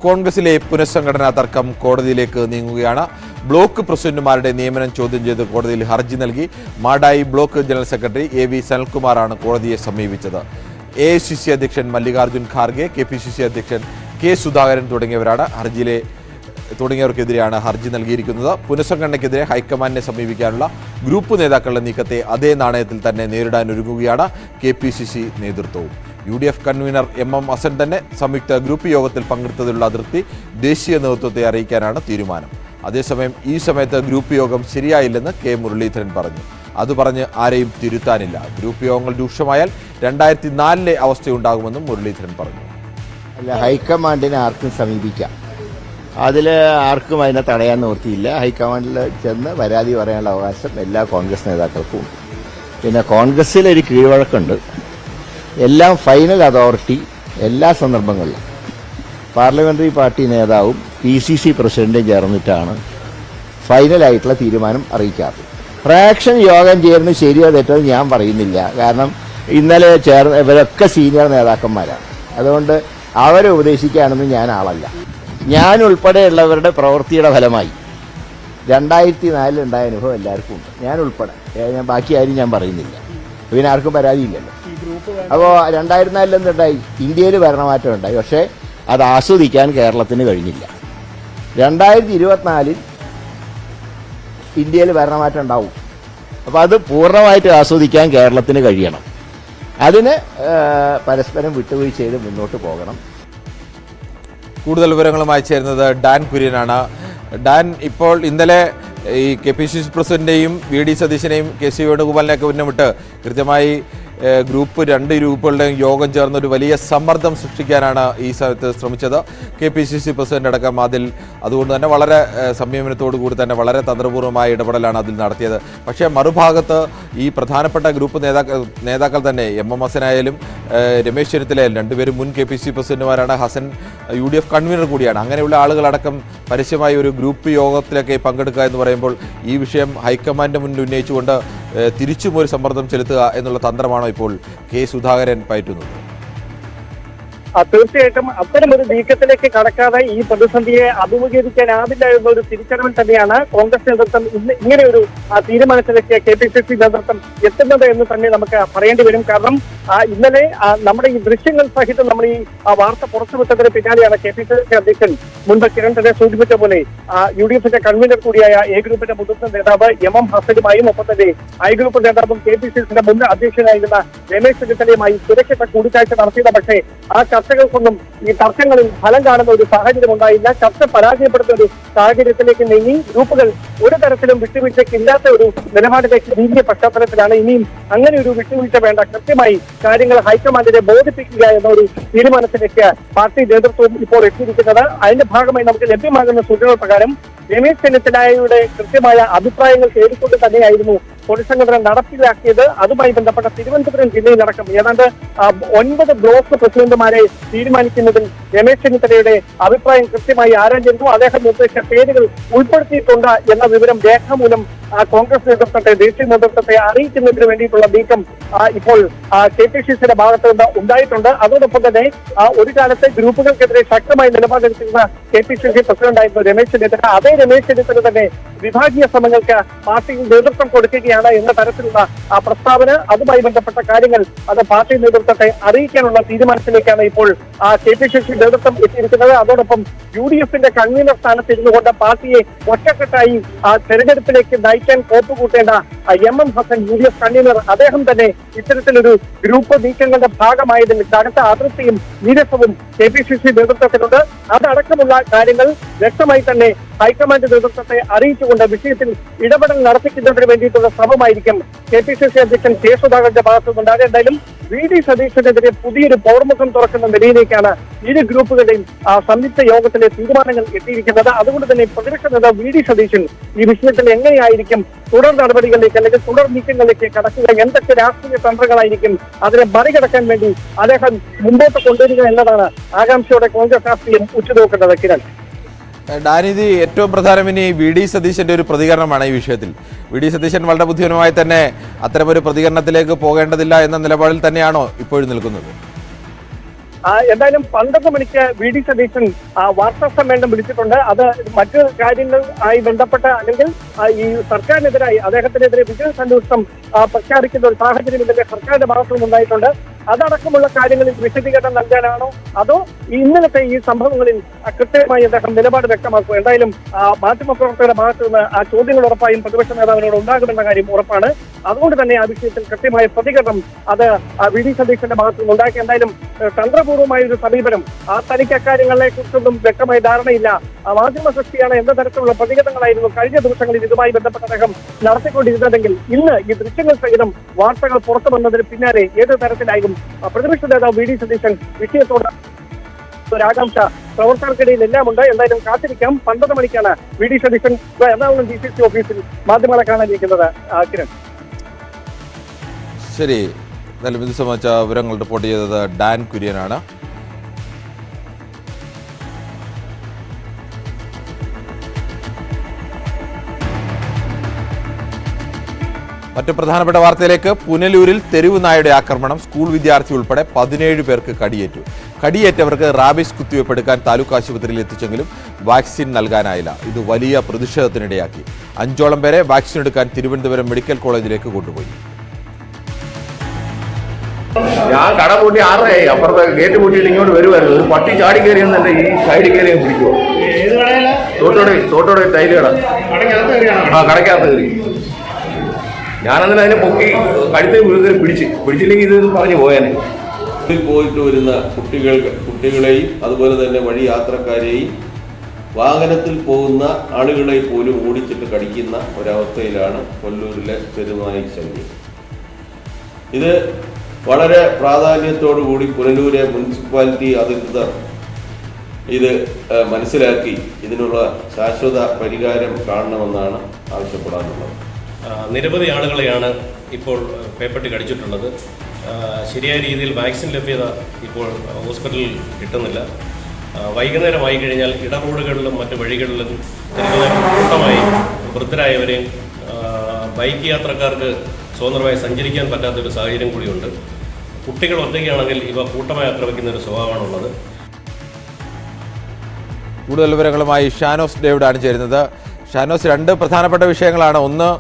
കോൺഗ്രസിലെ പുനഃസംഘടനാ തർക്കം കോടതിയിലേക്ക് നീങ്ങുകയാണ്. ബ്ലോക്ക് പ്രസിഡന്റുമാരുടെ നിയമനം ചോദ്യം ചെയ്ത് കോടതിയിൽ ഹർജി നൽകി. Madayi block general secretary AV സനൽകുമാറാണ് കോടതിയെ സമീപിച്ചത്. AICC അധ്യക്ഷൻ മല്ലികാർജ്ജുൻ ഖാർഗെ, KPCC അധ്യക്ഷൻ K സുധാകരൻ തുടങ്ങിയവർക്കെതിരെയാണ് ഹർജി നൽകിയിരിക്കുന്നത്. പുനഃസംഘടനയ്ക്കെതിരെ ഹൈക്കമാൻഡിനെ സമീപിക്കാനുള്ള ഗ്രൂപ്പ് നേതാക്കളുടെ നീക്കത്തെ അതേ നാണയത്തിൽ തന്നെ നേരിടാനൊരുങ്ങുകയാണ് KPCC നേതൃത്വവും. UDF കൺവീനർ MM ഹസൻ തന്നെ സംയുക്ത ഗ്രൂപ്പ് യോഗത്തിൽ പങ്കെടുത്തതിലുള്ള അതൃപ്തി ദേശീയ നേതൃത്വത്തെ അറിയിക്കാനാണ് തീരുമാനം. അതേസമയം ഈ സമയത്ത് ഗ്രൂപ്പ് യോഗം ശരിയായില്ലെന്ന് K മുരളീധരൻ പറഞ്ഞു. അത് പറഞ്ഞ് ആരെയും തിരുത്താനില്ല. ഗ്രൂപ്പ് യോഗങ്ങൾ രൂക്ഷമായാൽ 2004 അവസ്ഥയുണ്ടാകുമെന്നും മുരളീധരൻ പറഞ്ഞു. അല്ല, ഹൈക്കമാൻഡിനെ ആർക്കും സമീപിക്കാം. അതിൽ ആർക്കും അതിനെ തടയാൻ നിവൃത്തിയില്ല. ഹൈക്കമാൻഡിൽ ചെന്ന് പരാതി പറയാനുള്ള അവകാശം എല്ലാ കോൺഗ്രസ് നേതാക്കൾക്കും ഉണ്ട്. പിന്നെ കോൺഗ്രസ്സിലൊരു കീഴ്വഴക്കുണ്ട്. എല്ലാം ഫൈനൽ അതോറിറ്റി എല്ലാ സന്ദർഭങ്ങളിലും പാർലമെന്ററി പാർട്ടി നേതാവും PCC പ്രസിഡന്റും ചേർന്നിട്ടാണ് ഫൈനലായിട്ടുള്ള തീരുമാനം അറിയിക്കാറ്. ഫ്രാക്ഷൻ യോഗം ചേർന്ന് ശരിയോ തെറ്റോ ഞാൻ പറയുന്നില്ല. കാരണം ഇന്നലെ ചേർന്ന് ഇവരൊക്കെ സീനിയർ നേതാക്കന്മാരാണ്. അതുകൊണ്ട് അവരെ ഉപദേശിക്കാനൊന്നും ഞാൻ ആളല്ല. ഞാൻ ഉൾപ്പെടെയുള്ളവരുടെ പ്രവൃത്തിയുടെ ഫലമായി 2004 ഉണ്ടായ അനുഭവം എല്ലാവർക്കും ഉണ്ട്. ഞാൻ ഉൾപ്പെടെ, ഞാൻ ബാക്കി ആരും ഞാൻ പറയുന്നില്ല. പിന്നെ ആർക്കും പരാതിയില്ലല്ലോ. അപ്പോൾ 2004 എന്തുണ്ടായി? ഇന്ത്യയിൽ ഭരണമാറ്റം ഉണ്ടായി. പക്ഷേ അത് ആസ്വദിക്കാൻ കേരളത്തിന് കഴിഞ്ഞില്ല. 2024 ഇന്ത്യയിൽ ഭരണമാറ്റം ഉണ്ടാവും. അപ്പോൾ അത് പൂർണ്ണമായിട്ട് ആസ്വദിക്കാൻ കേരളത്തിന് കഴിയണം. അതിന് പരസ്പരം വിട്ടുവീഴ്ച ചെയ്ത് മുന്നോട്ട് പോകണം. കൂടുതൽ വിവരങ്ങളുമായി ചേരുന്നത് ഡാൻ കുര്യനാണ്. ഡാൻ, ഇപ്പോൾ ഇന്നലെ ഈ KPCC പ്രസിഡന്റിനെയും VD സതീശനെയും KC വേണുഗോപാലിനെയൊക്കെ ഉന്നമിട്ട് കൃത്യമായി രണ്ട് ഗ്രൂപ്പുകളുടെയും യോഗം ചേർന്ന് ഒരു വലിയ സമ്മർദ്ദം സൃഷ്ടിക്കാനാണ് ഈ സമയത്ത് ശ്രമിച്ചത്. KPCC പ്രസിഡന്റ് അടക്കം അതുകൊണ്ട് തന്നെ വളരെ സംയമനത്തോടു കൂടി തന്നെ വളരെ തന്ത്രപൂർവ്വമായ ഇടപെടലാണ് അതിൽ നടത്തിയത്. പക്ഷേ മറുഭാഗത്ത് ഈ പ്രധാനപ്പെട്ട ഗ്രൂപ്പ് നേതാക്കൾ തന്നെ MM ഹസനായാലും രമേശ് ചെന്നിത്തലയായാലും രണ്ടുപേരും മുൻ KPCC പ്രസിഡന്റുമാരാണ്. ഹസൻ UDF കൺവീനർ കൂടിയാണ്. അങ്ങനെയുള്ള ആളുകളടക്കം പരസ്യമായി ഒരു ഗ്രൂപ്പ് യോഗത്തിലൊക്കെ പങ്കെടുക്കുക എന്ന് പറയുമ്പോൾ ഈ വിഷയം ഹൈക്കമാൻഡിന് മുന്നിൽ ഉന്നയിച്ചുകൊണ്ട് തിരിച്ചും ഒരു സമ്മർദ്ദം ചെലുത്തുക എന്നുള്ള തന്ത്രമാണോ ഇപ്പോൾ K സുധാകരൻ പയറ്റുന്നത്? തീർച്ചയായിട്ടും അത്തരമൊരു നീക്കത്തിലേക്ക് കടക്കാതെ ഈ പ്രതിസന്ധിയെ അഭിമുഖീകരിക്കാനാവില്ല എന്നൊരു തിരിച്ചറിവിൽ തന്നെയാണ് കോൺഗ്രസ് നേതൃത്വം ഇങ്ങനെ ഒരു തീരുമാനത്തിലേക്ക് KPCC നേതൃത്വം എത്തുന്നത് എന്ന് തന്നെ നമുക്ക് പറയേണ്ടി വരും. കാരണം ഇന്നലെ നമ്മുടെ ഈ ദൃശ്യങ്ങൾ സഹിതം നമ്മൾ ഈ വാർത്ത പുറത്തുവിട്ടതിന് പിന്നാലെയാണ് KPCC അധ്യക്ഷൻ മുൻപ് കിരൺ തന്നെ സൂചിപ്പിച്ച പോലെ UDFന്റെ കൺവീനർ കൂടിയായ A ഗ്രൂപ്പിന്റെ മുതിർന്ന നേതാവ് MM ഹസനുമായും ഒപ്പം തന്നെ I ഗ്രൂപ്പ് നേതാവും KPCCയുടെ മുൻ അധ്യക്ഷനായിരുന്ന രമേശ് ചെന്നിത്തലയുമായി സുരക്ഷിത കൂടിക്കാഴ്ച നടത്തിയത്. പക്ഷേ ആ ചർച്ചകൾക്കൊന്നും ഈ തർക്കങ്ങളിൽ ഫലം കാണുന്ന ഒരു സാഹചര്യം ഉണ്ടായില്ല. ചർച്ച പരാജയപ്പെടുന്ന ഒരു സാഹചര്യത്തിലേക്ക് നീങ്ങി. ഗ്രൂപ്പുകൾ ഒരു തരത്തിലും വിട്ടുവീഴ്ചയ്ക്കില്ലാത്ത ഒരു നിലപാടിലേക്ക് നീങ്ങിയ പശ്ചാത്തലത്തിലാണ് ഇനിയും അങ്ങനെ ഒരു വിട്ടുവീഴ്ച വേണ്ട, കൃത്യമായി കാര്യങ്ങൾ ഹൈക്കമാൻഡിനെ ബോധിപ്പിക്കുക എന്ന ഒരു തീരുമാനത്തിലേക്ക് പാർട്ടി നേതൃത്വവും ഇപ്പോൾ എത്തിയിരിക്കുന്നത്. അതിന്റെ ഭാഗമായി നമുക്ക് ലഭ്യമാകുന്ന സൂചനകൾ പ്രകാരം രമേശ് ചെന്നിത്തലയുടെ കൃത്യമായ അഭിപ്രായങ്ങൾ തേടിക്കൊണ്ട് തന്നെയായിരുന്നു പൊതുസംഘടന നടപ്പിലാക്കിയത്. അതുമായി ബന്ധപ്പെട്ട തിരുവനന്തപുരം ജില്ലയിലടക്കം ഏതാണ്ട് 9 ബ്ലോക്ക് പ്രസിഡന്റുമാരെ തീരുമാനിക്കുന്നതിൽ രമേശ് ചെന്നിത്തലയുടെ അഭിപ്രായം കൃത്യമായി ആരാഞ്ഞിരുന്നു. അദ്ദേഹം നിർദ്ദേശിച്ച പേരുകൾ ഉൾപ്പെടുത്തിയിട്ടുണ്ട് എന്ന വിവരം രേഖാമൂലം കോൺഗ്രസ് നേതൃത്വത്തെ, ദേശീയ നേതൃത്വത്തെ അറിയിക്കുന്നതിന് വേണ്ടിയിട്ടുള്ള നീക്കം ഇപ്പോൾ KPCCയുടെ ഭാഗത്ത് നിന്ന് ഉണ്ടായിട്ടുണ്ട്. അതോടൊപ്പം തന്നെ ഒരു കാലത്തെ ഗ്രൂപ്പുകൾക്കെതിരെ ശക്തമായ നിലപാടെടുത്തിരുന്ന KPCC പ്രസിഡന്റായിരുന്നു രമേശ് ചെന്നിത്തല. അതേ രമേശ് ചെന്നിത്തല തന്നെ വിഭാഗീയ ശ്രമങ്ങൾക്ക് പാർട്ടി നേതൃത്വം കൊടുക്കുകയാണ് എന്ന തരത്തിലുള്ള പ്രസ്താവന, അതുമായി ബന്ധപ്പെട്ട കാര്യങ്ങൾ അത് പാർട്ടി നേതൃത്വത്തെ അറിയിക്കാനുള്ള തീരുമാനത്തിലേക്കാണ് ഇപ്പോൾ KPCC നേതൃത്വം എത്തിയിരിക്കുന്നത്. അതോടൊപ്പം UDFന്റെ കൺവീനർ സ്ഥാനത്ത് ഇരുന്നുകൊണ്ട് പാർട്ടിയെ ഒറ്റക്കെട്ടായി തെരഞ്ഞെടുപ്പിലേക്ക് നയിക്കാൻ കോപ്പുകൂട്ടേണ്ട MM ഹസൻ UDF കൺവീനർ, അദ്ദേഹം തന്നെ ഇത്തരത്തിലൊരു ഗ്രൂപ്പ് നീക്കങ്ങളുടെ ഭാഗമായതിൽ കടുത്ത അതൃപ്തിയും നീരസവും KPCC നേതൃത്വത്തിലുണ്ട്. അതടക്കമുള്ള കാര്യങ്ങൾ വ്യക്തമായി തന്നെ ഹൈക്കമാൻഡ് നേതൃത്വത്തെ അറിയിച്ചുകൊണ്ട് വിഷയത്തിൽ ഇടപെടൽ നടത്തിക്കുന്നതിന് വേണ്ടിയിട്ടുള്ള ശ്രമമായിരിക്കും KPCC അധ്യക്ഷൻ K സുധാകരന്റെ ഭാഗത്തുനിന്നുണ്ടാകുക. എന്തായാലും VD സതീശനെതിരെ പുതിയൊരു പോർമുഖം തുറക്കുന്ന നിലയിലേക്കാണ് ഇരു ഗ്രൂപ്പുകളുടെയും സംയുക്ത യോഗത്തിലെ തീരുമാനങ്ങൾ എത്തിയിരിക്കുന്നത്. അതുകൊണ്ട് തന്നെ പ്രതിപക്ഷ നേതാവ് VD സതീശൻ ഈ വിഷയത്തിൽ എങ്ങനെയായിരിക്കും തുടർ നടപടികളിലേക്ക് അല്ലെങ്കിൽ തുടർ നീക്കങ്ങളിലേക്ക് കടക്കുക, എന്തൊക്കെ രാഷ്ട്രീയ തന്ത്രങ്ങളായിരിക്കും അതിനെ മറികടക്കാൻ വേണ്ടി അദ്ദേഹം മുമ്പോട്ട് കൊണ്ടുവരിക എന്നതാണ് ആകാംക്ഷയോടെ കോൺഗ്രസ് രാഷ്ട്രീയം ഉറ്റുനോക്കുന്നത്. കിരൺ, ഡാനിധി, ഏറ്റവും പ്രധാനം ഇനി VD സതീശന്റെ ഒരു പ്രതികരണമാണ് ഈ വിഷയത്തിൽ. VD സതീശൻ വളരെ ബുദ്ധിപരമായി തന്നെ അത്തരമൊരു പ്രതികരണത്തിലേക്ക് പോകേണ്ടതില്ല എന്ന നിലപാടിൽ തന്നെയാണോ ഇപ്പോഴും നിൽക്കുന്നത്? എന്തായാലും 12 മണിക്ക് VD സതീശൻ വാർത്താ സമ്മേളനം വിളിച്ചിട്ടുണ്ട്. അത് മറ്റ് കാര്യങ്ങളുമായി ബന്ധപ്പെട്ട അല്ലെങ്കിൽ ഈ സർക്കാരിനെതിരായി അദ്ദേഹത്തിനെതിരെ വിജിലൻസ് അന്വേഷണം പ്രഖ്യാപിക്കുന്ന ഒരു സാഹചര്യം ഇതിന്റെ സർക്കാരിന്റെ ഭാഗത്തുനിന്ന് ഉണ്ടായിട്ടുണ്ട്. അതടക്കമുള്ള കാര്യങ്ങളിൽ വിശദീകരണം നൽകാനാണോ അതോ ഇന്നലത്തെ ഈ സംഭവങ്ങളിൽ കൃത്യമായി അദ്ദേഹം നിലപാട് വ്യക്തമാക്കുക? എന്തായാലും മാധ്യമപ്രവർത്തകരുടെ ഭാഗത്തു നിന്ന് ആ ചോദ്യങ്ങൾ ഉറപ്പായും പ്രതിപക്ഷ നേതാവിനോട് ഉണ്ടാകുമെന്ന കാര്യം ഉറപ്പാണ്. അതുകൊണ്ട് തന്നെ ആ വിഷയത്തിൽ കൃത്യമായ പ്രതികരണം അത് VD സതീശന്റെ ഭാഗത്തു നിന്ന് ഉണ്ടാക്കി. എന്തായാലും തന്ത്രപൂർവമായ ഒരു സമീപനം തനിക്ക് അക്കാര്യങ്ങളെ കുറിച്ചൊന്നും വ്യക്തമായ ധാരണയില്ല, മാധ്യമ സൃഷ്ടിയാണ് എന്ന തരത്തിലുള്ള പ്രതികരണങ്ങളായിരുന്നു കഴിഞ്ഞ ദിവസങ്ങളിൽ ഇതുമായി ബന്ധപ്പെട്ട് അദ്ദേഹം നടത്തിക്കൊണ്ടിരുന്നതെങ്കിൽ ഇന്ന് ഈ ദൃശ്യങ്ങൾ സഹിതം വാർത്തകൾ പുറത്തു വന്നതിന് പിന്നാലെ ഏത് തരത്തിലായിരുന്നു പ്രതിപക്ഷ നേതാവ് VD സതീശൻ വിഷയത്തോട് ഒരാകാംക്ഷ പ്രവർത്തകർക്കിടയിൽ എല്ലാം ഉണ്ട്. എന്തായാലും കാത്തിരിക്കാം. 12 മണിക്കാണ് VD സതീശൻ എറണാകുളം DCC ഓഫീസിൽ മാധ്യമങ്ങളെ കാണാനിരിക്കുന്നത്. കിരൺ, ശരി. എന്നാലും ഇത് സംബന്ധിച്ച വിവരങ്ങൾ റിപ്പോർട്ട് ചെയ്തത് ഡാൻ കുര്യനാണ്. മറ്റു പ്രധാനപ്പെട്ട വാർത്തയിലേക്ക്. പുനലൂരിൽ തെരുവ് നായയുടെ ആക്രമണം. സ്കൂൾ വിദ്യാർത്ഥി ഉൾപ്പെടെ 17 പേർക്ക് കടിയേറ്റു. കടിയേറ്റവർക്ക് റാബിസ് കുത്തിവയ്പ് എടുക്കാൻ താലൂക്ക് ആശുപത്രിയിൽ എത്തിച്ചെങ്കിലും വാക്സിൻ നൽകാനായില്ല. ഇത് വലിയ പ്രതിഷേധത്തിനിടയാക്കി. 5ഓളം പേരെ വാക്സിൻ എടുക്കാൻ തിരുവനന്തപുരം മെഡിക്കൽ കോളേജിലേക്ക് കൊണ്ടുപോയി. ഞാൻ കട പൂട്ടി 6:30 അപ്പുറത്തെ ഗേറ്റ് പൂട്ടിയിട്ട് ഇങ്ങോട്ട് വരുമായിരുന്നു. ഒരു പട്ടി ചാടി കയറിയെന്ന് എൻ്റെ ഈ സൈഡിൽ കയറി പിടിക്കുമോ? തോട്ടോടെ ടൈല് കട. കടയ്ക്കകത്ത് കയറി. ഞാനതിന് അതിനെ പൊക്കി കഴുത്തിൽ പിടിച്ചില്ലെങ്കിൽ ഇത് പറഞ്ഞു പോയാനെ. പോയിട്ട് വരുന്ന കുട്ടികളെയും അതുപോലെ തന്നെ വഴി യാത്രക്കാരെയും വാഹനത്തിൽ പോകുന്ന ആളുകളെ പോലും ഓടിച്ചിട്ട് കടിക്കുന്ന ഒരവസ്ഥയിലാണ് കൊല്ലൂരിലെ തെരുവുനായി ശല്യം. ഇത് വളരെ പ്രാധാന്യത്തോടുകൂടി പുനലൂരെ മുനിസിപ്പാലിറ്റി അധികൃതർ ഇത് മനസ്സിലാക്കി ഇതിനുള്ള ശാശ്വത പരിഹാരം കാണണമെന്നാണ് ആവശ്യപ്പെടാനുള്ളത്. നിരവധി ആളുകളെയാണ് ഇപ്പോൾ പേപ്പട്ടി കടിച്ചിട്ടുള്ളത്. ശരിയായ രീതിയിൽ വാക്സിൻ ലഭ്യത ഇപ്പോൾ ഹോസ്പിറ്റലിൽ കിട്ടുന്നില്ല. വൈകുന്നേരമായി കഴിഞ്ഞാൽ ഇട റോഡുകളിലും മറ്റു വഴികളിലും കൂട്ടമായി വൃദ്ധരായവരെയും ബൈക്ക് യാത്രക്കാർക്ക് സ്വതന്ത്രമായി സഞ്ചരിക്കാൻ പറ്റാത്തൊരു സാഹചര്യം കൂടിയുണ്ട്. കുട്ടികൾ ഒറ്റയ്ക്കാണെങ്കിൽ ഇവ കൂട്ടമായി ആക്രമിക്കുന്ന ഒരു സ്വഭാവമാണുള്ളത്. കൂടുതൽ വിവരങ്ങളുമായി ഷാനോസ് ഡേവിഡാണ് ചേരുന്നത്. ഷാനോസ്, 2 പ്രധാനപ്പെട്ട വിഷയങ്ങളാണ്. ഒന്ന്,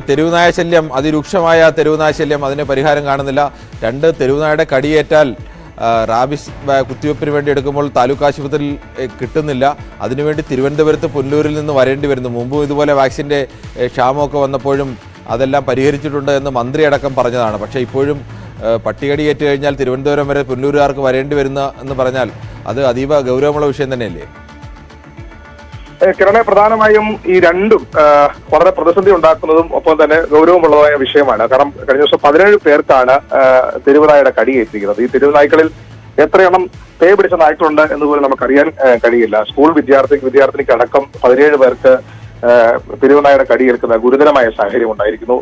തെരുവുനായ ശല്യം, അതിരൂക്ഷമായ തെരുവുനായ ശല്യം, അതിന് പരിഹാരം കാണുന്നില്ല. 2, തെരുവുനായുടെ കടിയേറ്റാൽ റാബിസ് കുത്തിവയ്പ്പിന് വേണ്ടി എടുക്കുമ്പോൾ താലൂക്ക് ആശുപത്രിയിൽ കിട്ടുന്നില്ല. അതിനുവേണ്ടി തിരുവനന്തപുരത്ത് പുനലൂരിൽ നിന്ന് വരേണ്ടി വരുന്നു. മുമ്പും ഇതുപോലെ വാക്സിൻ്റെ ക്ഷാമമൊക്കെ വന്നപ്പോഴും അതെല്ലാം പരിഹരിച്ചിട്ടുണ്ട് എന്ന് മന്ത്രി അടക്കം പറഞ്ഞതാണ്. പക്ഷേ ഇപ്പോഴും പട്ടികടിയേറ്റ് കഴിഞ്ഞാൽ തിരുവനന്തപുരം വരെ പുനലൂരുകാർക്ക് വരേണ്ടി വരുന്ന എന്ന് പറഞ്ഞാൽ അത് അതീവ ഗൗരവമുള്ള വിഷയം തന്നെയല്ലേ? കിരണെ, പ്രധാനമായും ഈ രണ്ടും വളരെ പ്രതിസന്ധി ഉണ്ടാക്കുന്നതും ഒപ്പം തന്നെ ഗൗരവമുള്ളതായ വിഷയമാണ്. കാരണം കഴിഞ്ഞ ദിവസം 17 പേർക്കാണ് തെരുവുനായയുടെ കടിയേറ്റിരിക്കുന്നത്. ഈ തെരുവുനായ്ക്കളിൽ എത്രയെണ്ണം പേ പിടിച്ച നായ്ക്കളുണ്ട് എന്ന് പോലും നമുക്കറിയാൻ കഴിയില്ല. സ്കൂൾ വിദ്യാർത്ഥിനിക്ക് അടക്കം 17 പേർക്ക് തെരുവുനായയുടെ കടിയേൽക്കുന്ന ഗുരുതരമായ സാഹചര്യം ഉണ്ടായിരിക്കുന്നു.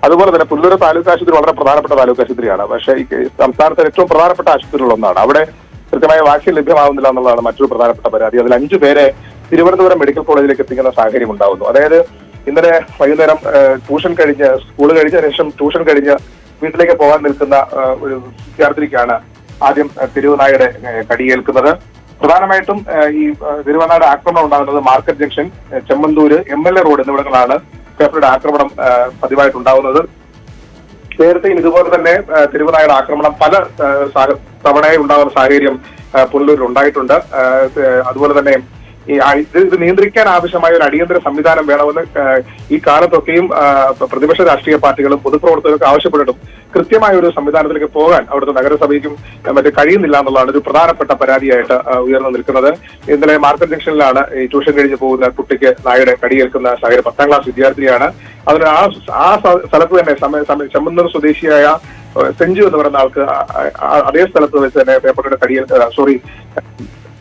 അതുപോലെ തന്നെ പുനലൂർ താലൂക്ക് ആശുപത്രി വളരെ പ്രധാനപ്പെട്ട താലൂക്ക് ആശുപത്രിയാണ്. പക്ഷേ ഈ സംസ്ഥാനത്തെ ഏറ്റവും പ്രധാനപ്പെട്ട ആശുപത്രികളൊന്നാണ്. അവിടെ കൃത്യമായ വാക്സിൻ ലഭ്യമാവുന്നില്ല എന്നുള്ളതാണ് മറ്റൊരു പ്രധാനപ്പെട്ട പരാതി. അതിൽ 5 പേരെ തിരുവനന്തപുരം മെഡിക്കൽ കോളേജിലേക്ക് എത്തിക്കുന്ന സാഹചര്യം ഉണ്ടാവുന്നു. അതായത് ഇന്നലെ വൈകുന്നേരം സ്കൂൾ കഴിഞ്ഞ ശേഷം ട്യൂഷൻ കഴിഞ്ഞ് വീട്ടിലേക്ക് പോകാൻ നിൽക്കുന്ന ഒരു വിദ്യാർത്ഥിനിക്കാണ് ആദ്യം തെരുവുനായയുടെ കടിയേൽക്കുന്നത്. പ്രധാനമായിട്ടും ഈ തിരുവനന്തപുരം ആക്രമണം ഉണ്ടാകുന്നത് മാർക്കറ്റ് ജംഗ്ഷൻ, ചെമ്മന്തൂര്, MLA റോഡ് എന്നിവിടങ്ങളാണ് പേപ്പറുടെ ആക്രമണം പതിവായിട്ടുണ്ടാകുന്നത്. നേരത്തെയും ഇതുപോലെ തന്നെ തിരുവനന്തപുരം ആക്രമണം പല തവണയായി ഉണ്ടാകുന്ന സാഹചര്യം പുനലൂരിൽ ഉണ്ടായിട്ടുണ്ട്. അതുപോലെ തന്നെ ഇത് നിയന്ത്രിക്കാൻ ആവശ്യമായ ഒരു അടിയന്തര സംവിധാനം വേണമെന്ന് ഈ കാലത്തൊക്കെയും പ്രതിപക്ഷ രാഷ്ട്രീയ പാർട്ടികളും പൊതുപ്രവർത്തകർക്ക് ആവശ്യപ്പെട്ടിട്ടും കൃത്യമായ ഒരു സംവിധാനത്തിലേക്ക് പോകാൻ അവിടുത്തെ നഗരസഭയ്ക്കും മറ്റ് കഴിയുന്നില്ല എന്നുള്ളതാണ് ഒരു പ്രധാനപ്പെട്ട പരാതിയായിട്ട് ഉയർന്നു നിൽക്കുന്നത്. ഇന്നലെ മാർക്കറ്റ് ജംഗ്ഷനിലാണ് ഈ ട്യൂഷൻ കഴിഞ്ഞ് പോകുന്ന കുട്ടിക്ക് നായയുടെ കടിയേൽക്കുന്ന സാഹചര്യം. 10ാം ക്ലാസ് വിദ്യാർത്ഥിയാണ്. അതിന് ആ സ്ഥലത്ത് തന്നെ ചെമ്മന്തൂർ സ്വദേശിയായ സെഞ്ചു എന്ന് പറയുന്ന ആൾക്ക് അതേ സ്ഥലത്ത് വെച്ച് തന്നെ പേപ്പറുടെ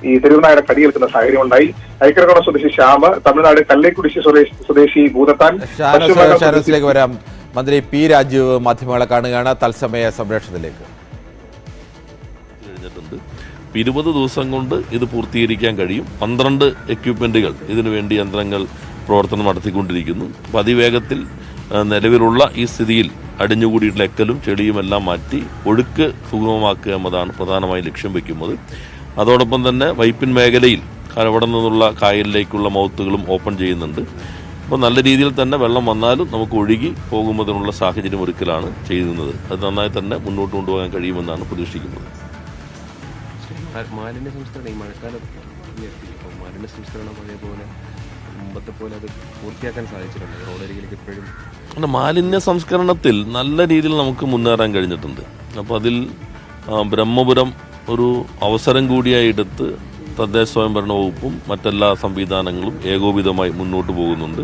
ഈ തെരുവുനായയുടെ കടിയേൽക്കുന്ന സാഹചര്യം ഉണ്ടായി. ഐക്കരക്കോണ സ്വദേശി ശ്യാമ്, തമിഴ്നാട് കല്ലേക്കുടിശി സ്വദേശി ഭൂതത്താൻ. ഷാനോസിലേക്ക് വരാം. മന്ത്രി പി രാജീവ് മാധ്യമങ്ങളെ കാണുകയാണ് തത്സമയ സംരക്ഷണത്തിലേക്ക്. 20 ദിവസം കൊണ്ട് ഇത് പൂർത്തീകരിക്കാൻ കഴിയും. 12 എക്യുപ്മെന്റുകൾ ഇതിനുവേണ്ടി യന്ത്രങ്ങൾ പ്രവർത്തനം നടത്തിക്കൊണ്ടിരിക്കുന്നു. അപ്പോൾ അതിവേഗത്തിൽ നിലവിലുള്ള ഈ സ്ഥിതിയിൽ അടിഞ്ഞുകൂടിയിട്ടുള്ള എക്കലും ചെളിയും എല്ലാം മാറ്റി ഒഴുക്ക് സുഗമമാക്കുക എന്നതാണ് പ്രധാനമായി ലക്ഷ്യം വയ്ക്കുന്നത്. അതോടൊപ്പം തന്നെ വൈപ്പിൻ മേഖലയിൽ അവിടെ നിന്നുള്ള കായലിലേക്കുള്ള മൗത്തുകളും ഓപ്പൺ ചെയ്യുന്നുണ്ട്. അപ്പോൾ നല്ല രീതിയിൽ തന്നെ വെള്ളം വന്നാലും നമുക്ക് ഒഴുകി പോകുന്നതിനുള്ള സാഹചര്യം ഒരുക്കലാണ് ചെയ്യുന്നത്. അത് നന്നായി തന്നെ മുന്നോട്ട് കൊണ്ടുപോകാൻ കഴിയുമെന്നാണ് പ്രതീക്ഷിക്കുന്നത്. മാലിന്യ സംസ്കരണം ഈ മഴക്കാലം മാലിന്യ സംസ്കരണം അതേപോലെ മുമ്പത്തെ പോലെ അത് പൂർത്തിയാക്കാൻ സാധിച്ചിട്ടുണ്ട്. റോഡരികിലേക്ക് എപ്പോഴും അല്ല, മാലിന്യ സംസ്കരണത്തിൽ നല്ല രീതിയിൽ നമുക്ക് മുന്നേറാൻ കഴിഞ്ഞിട്ടുണ്ട്. അപ്പോൾ അതിൽ ബ്രഹ്മപുരം ഒരു അവസരം കൂടിയായി എടുത്ത് തദ്ദേശ സ്വയംഭരണ വകുപ്പും മറ്റെല്ലാ സംവിധാനങ്ങളും ഏകോപിതമായി മുന്നോട്ട് പോകുന്നുണ്ട്.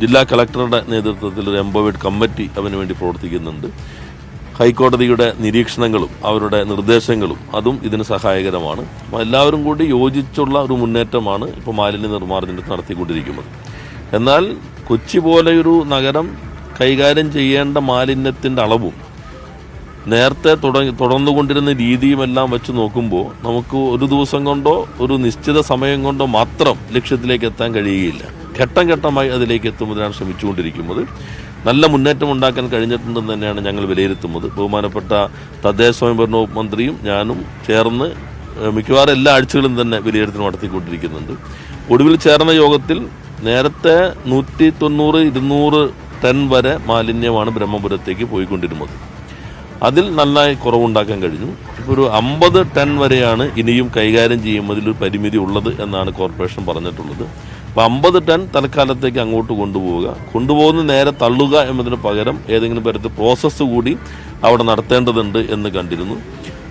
ജില്ലാ കളക്ടറുടെ നേതൃത്വത്തിൽ ഒരു എംപവേർഡ് കമ്മിറ്റി അതിനു വേണ്ടി പ്രവർത്തിക്കുന്നുണ്ട്. ഹൈക്കോടതിയുടെ നിരീക്ഷണങ്ങളും അവരുടെ നിർദ്ദേശങ്ങളും അതും ഇതിന് സഹായകരമാണ്. അപ്പോൾ എല്ലാവരും കൂടി യോജിച്ചുള്ള ഒരു മുന്നേറ്റമാണ് ഇപ്പോൾ മാലിന്യ നിർമ്മാർജ്ജനത്തിൽ നടത്തിക്കൊണ്ടിരിക്കുന്നത്. എന്നാൽ കൊച്ചി പോലെയൊരു നഗരം കൈകാര്യം ചെയ്യേണ്ട മാലിന്യത്തിൻ്റെ അളവും നേരത്തെ തുടർന്നുകൊണ്ടിരുന്ന രീതിയുമെല്ലാം വെച്ച് നോക്കുമ്പോൾ നമുക്ക് ഒരു ദിവസം കൊണ്ടോ ഒരു നിശ്ചിത സമയം കൊണ്ടോ മാത്രം ലക്ഷ്യത്തിലേക്ക് എത്താൻ കഴിയുകയില്ല. ഘട്ടം ഘട്ടമായി അതിലേക്ക് എത്തുന്നതിനാണ് ശ്രമിച്ചുകൊണ്ടിരിക്കുന്നത്. നല്ല മുന്നേറ്റം ഉണ്ടാക്കാൻ കഴിഞ്ഞിട്ടുണ്ടെന്ന് തന്നെയാണ് ഞങ്ങൾ വിലയിരുത്തുന്നത്. ബഹുമാനപ്പെട്ട തദ്ദേശ സ്വയംഭരണ വകുപ്പ് മന്ത്രിയും ഞാനും ചേർന്ന് മിക്കവാറും എല്ലാ ആഴ്ചകളും തന്നെ വിലയിരുത്തൽ നടത്തിക്കൊണ്ടിരിക്കുന്നുണ്ട്. ഒടുവിൽ ചേർന്ന യോഗത്തിൽ നേരത്തെ 190-200 ടൺ വരെ മാലിന്യമാണ് ബ്രഹ്മപുരത്തേക്ക് പോയിക്കൊണ്ടിരുന്നത്. അതിൽ നന്നായി കുറവുണ്ടാക്കാൻ കഴിഞ്ഞു. ഇപ്പോൾ ഒരു 50 ടൺ വരെയാണ് ഇനിയും കൈകാര്യം ചെയ്യുന്നതിലൊരു പരിമിതി ഉള്ളത് എന്നാണ് കോർപ്പറേഷൻ പറഞ്ഞിട്ടുള്ളത്. അപ്പോൾ 50 ടൺ തൽക്കാലത്തേക്ക് അങ്ങോട്ട് കൊണ്ടുപോകുന്ന നേരെ തള്ളുക എന്നതിന് പകരം ഏതെങ്കിലും തരത്തിൽ പ്രോസസ്സ് കൂടി അവിടെ നടത്തേണ്ടതുണ്ട് എന്ന് കണ്ടിരുന്നു.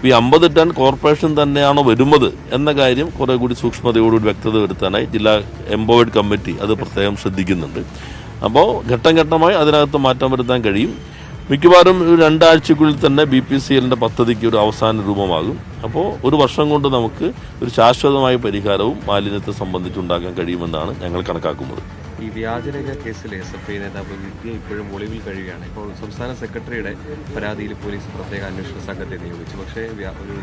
ഈ 50 ടൺ കോർപ്പറേഷൻ തന്നെയാണോ വരുന്നത് എന്ന കാര്യം കുറേ കൂടി സൂക്ഷ്മതയോടുകൂടി വ്യക്തത വരുത്താനായി ജില്ലാ എംപവേർഡ് കമ്മിറ്റി അത് പ്രത്യേകം ശ്രദ്ധിക്കുന്നുണ്ട്. അപ്പോൾ ഘട്ടം ഘട്ടമായി അതിനകത്ത് മാറ്റം വരുത്താൻ കഴിയും. മിക്കവാറും 2 ആഴ്ചക്കുള്ളിൽ തന്നെ BPCLന്റെ പദ്ധതിക്ക് ഒരു അവസാന രൂപമാകും. അപ്പോൾ ഒരു വർഷം കൊണ്ട് നമുക്ക് ഒരു ശാശ്വതമായ പരിഹാരവും മാലിന്യത്തെ സംബന്ധിച്ചുണ്ടാക്കാൻ കഴിയുമെന്നാണ് ഞങ്ങൾ കണക്കാക്കുന്നത്. ഈ വ്യാജരേഖ കേസിൽ SFI നേതാവ് വിദ്യ ഇപ്പോഴും ഒളിവിൽ കഴിയുകയാണ്. ഇപ്പോൾ സംസ്ഥാന സെക്രട്ടറിയുടെ പരാതിയിൽ പോലീസ് പ്രത്യേക അന്വേഷണ സംഘത്തെ നിയോഗിച്ചു. പക്ഷേ ഒരു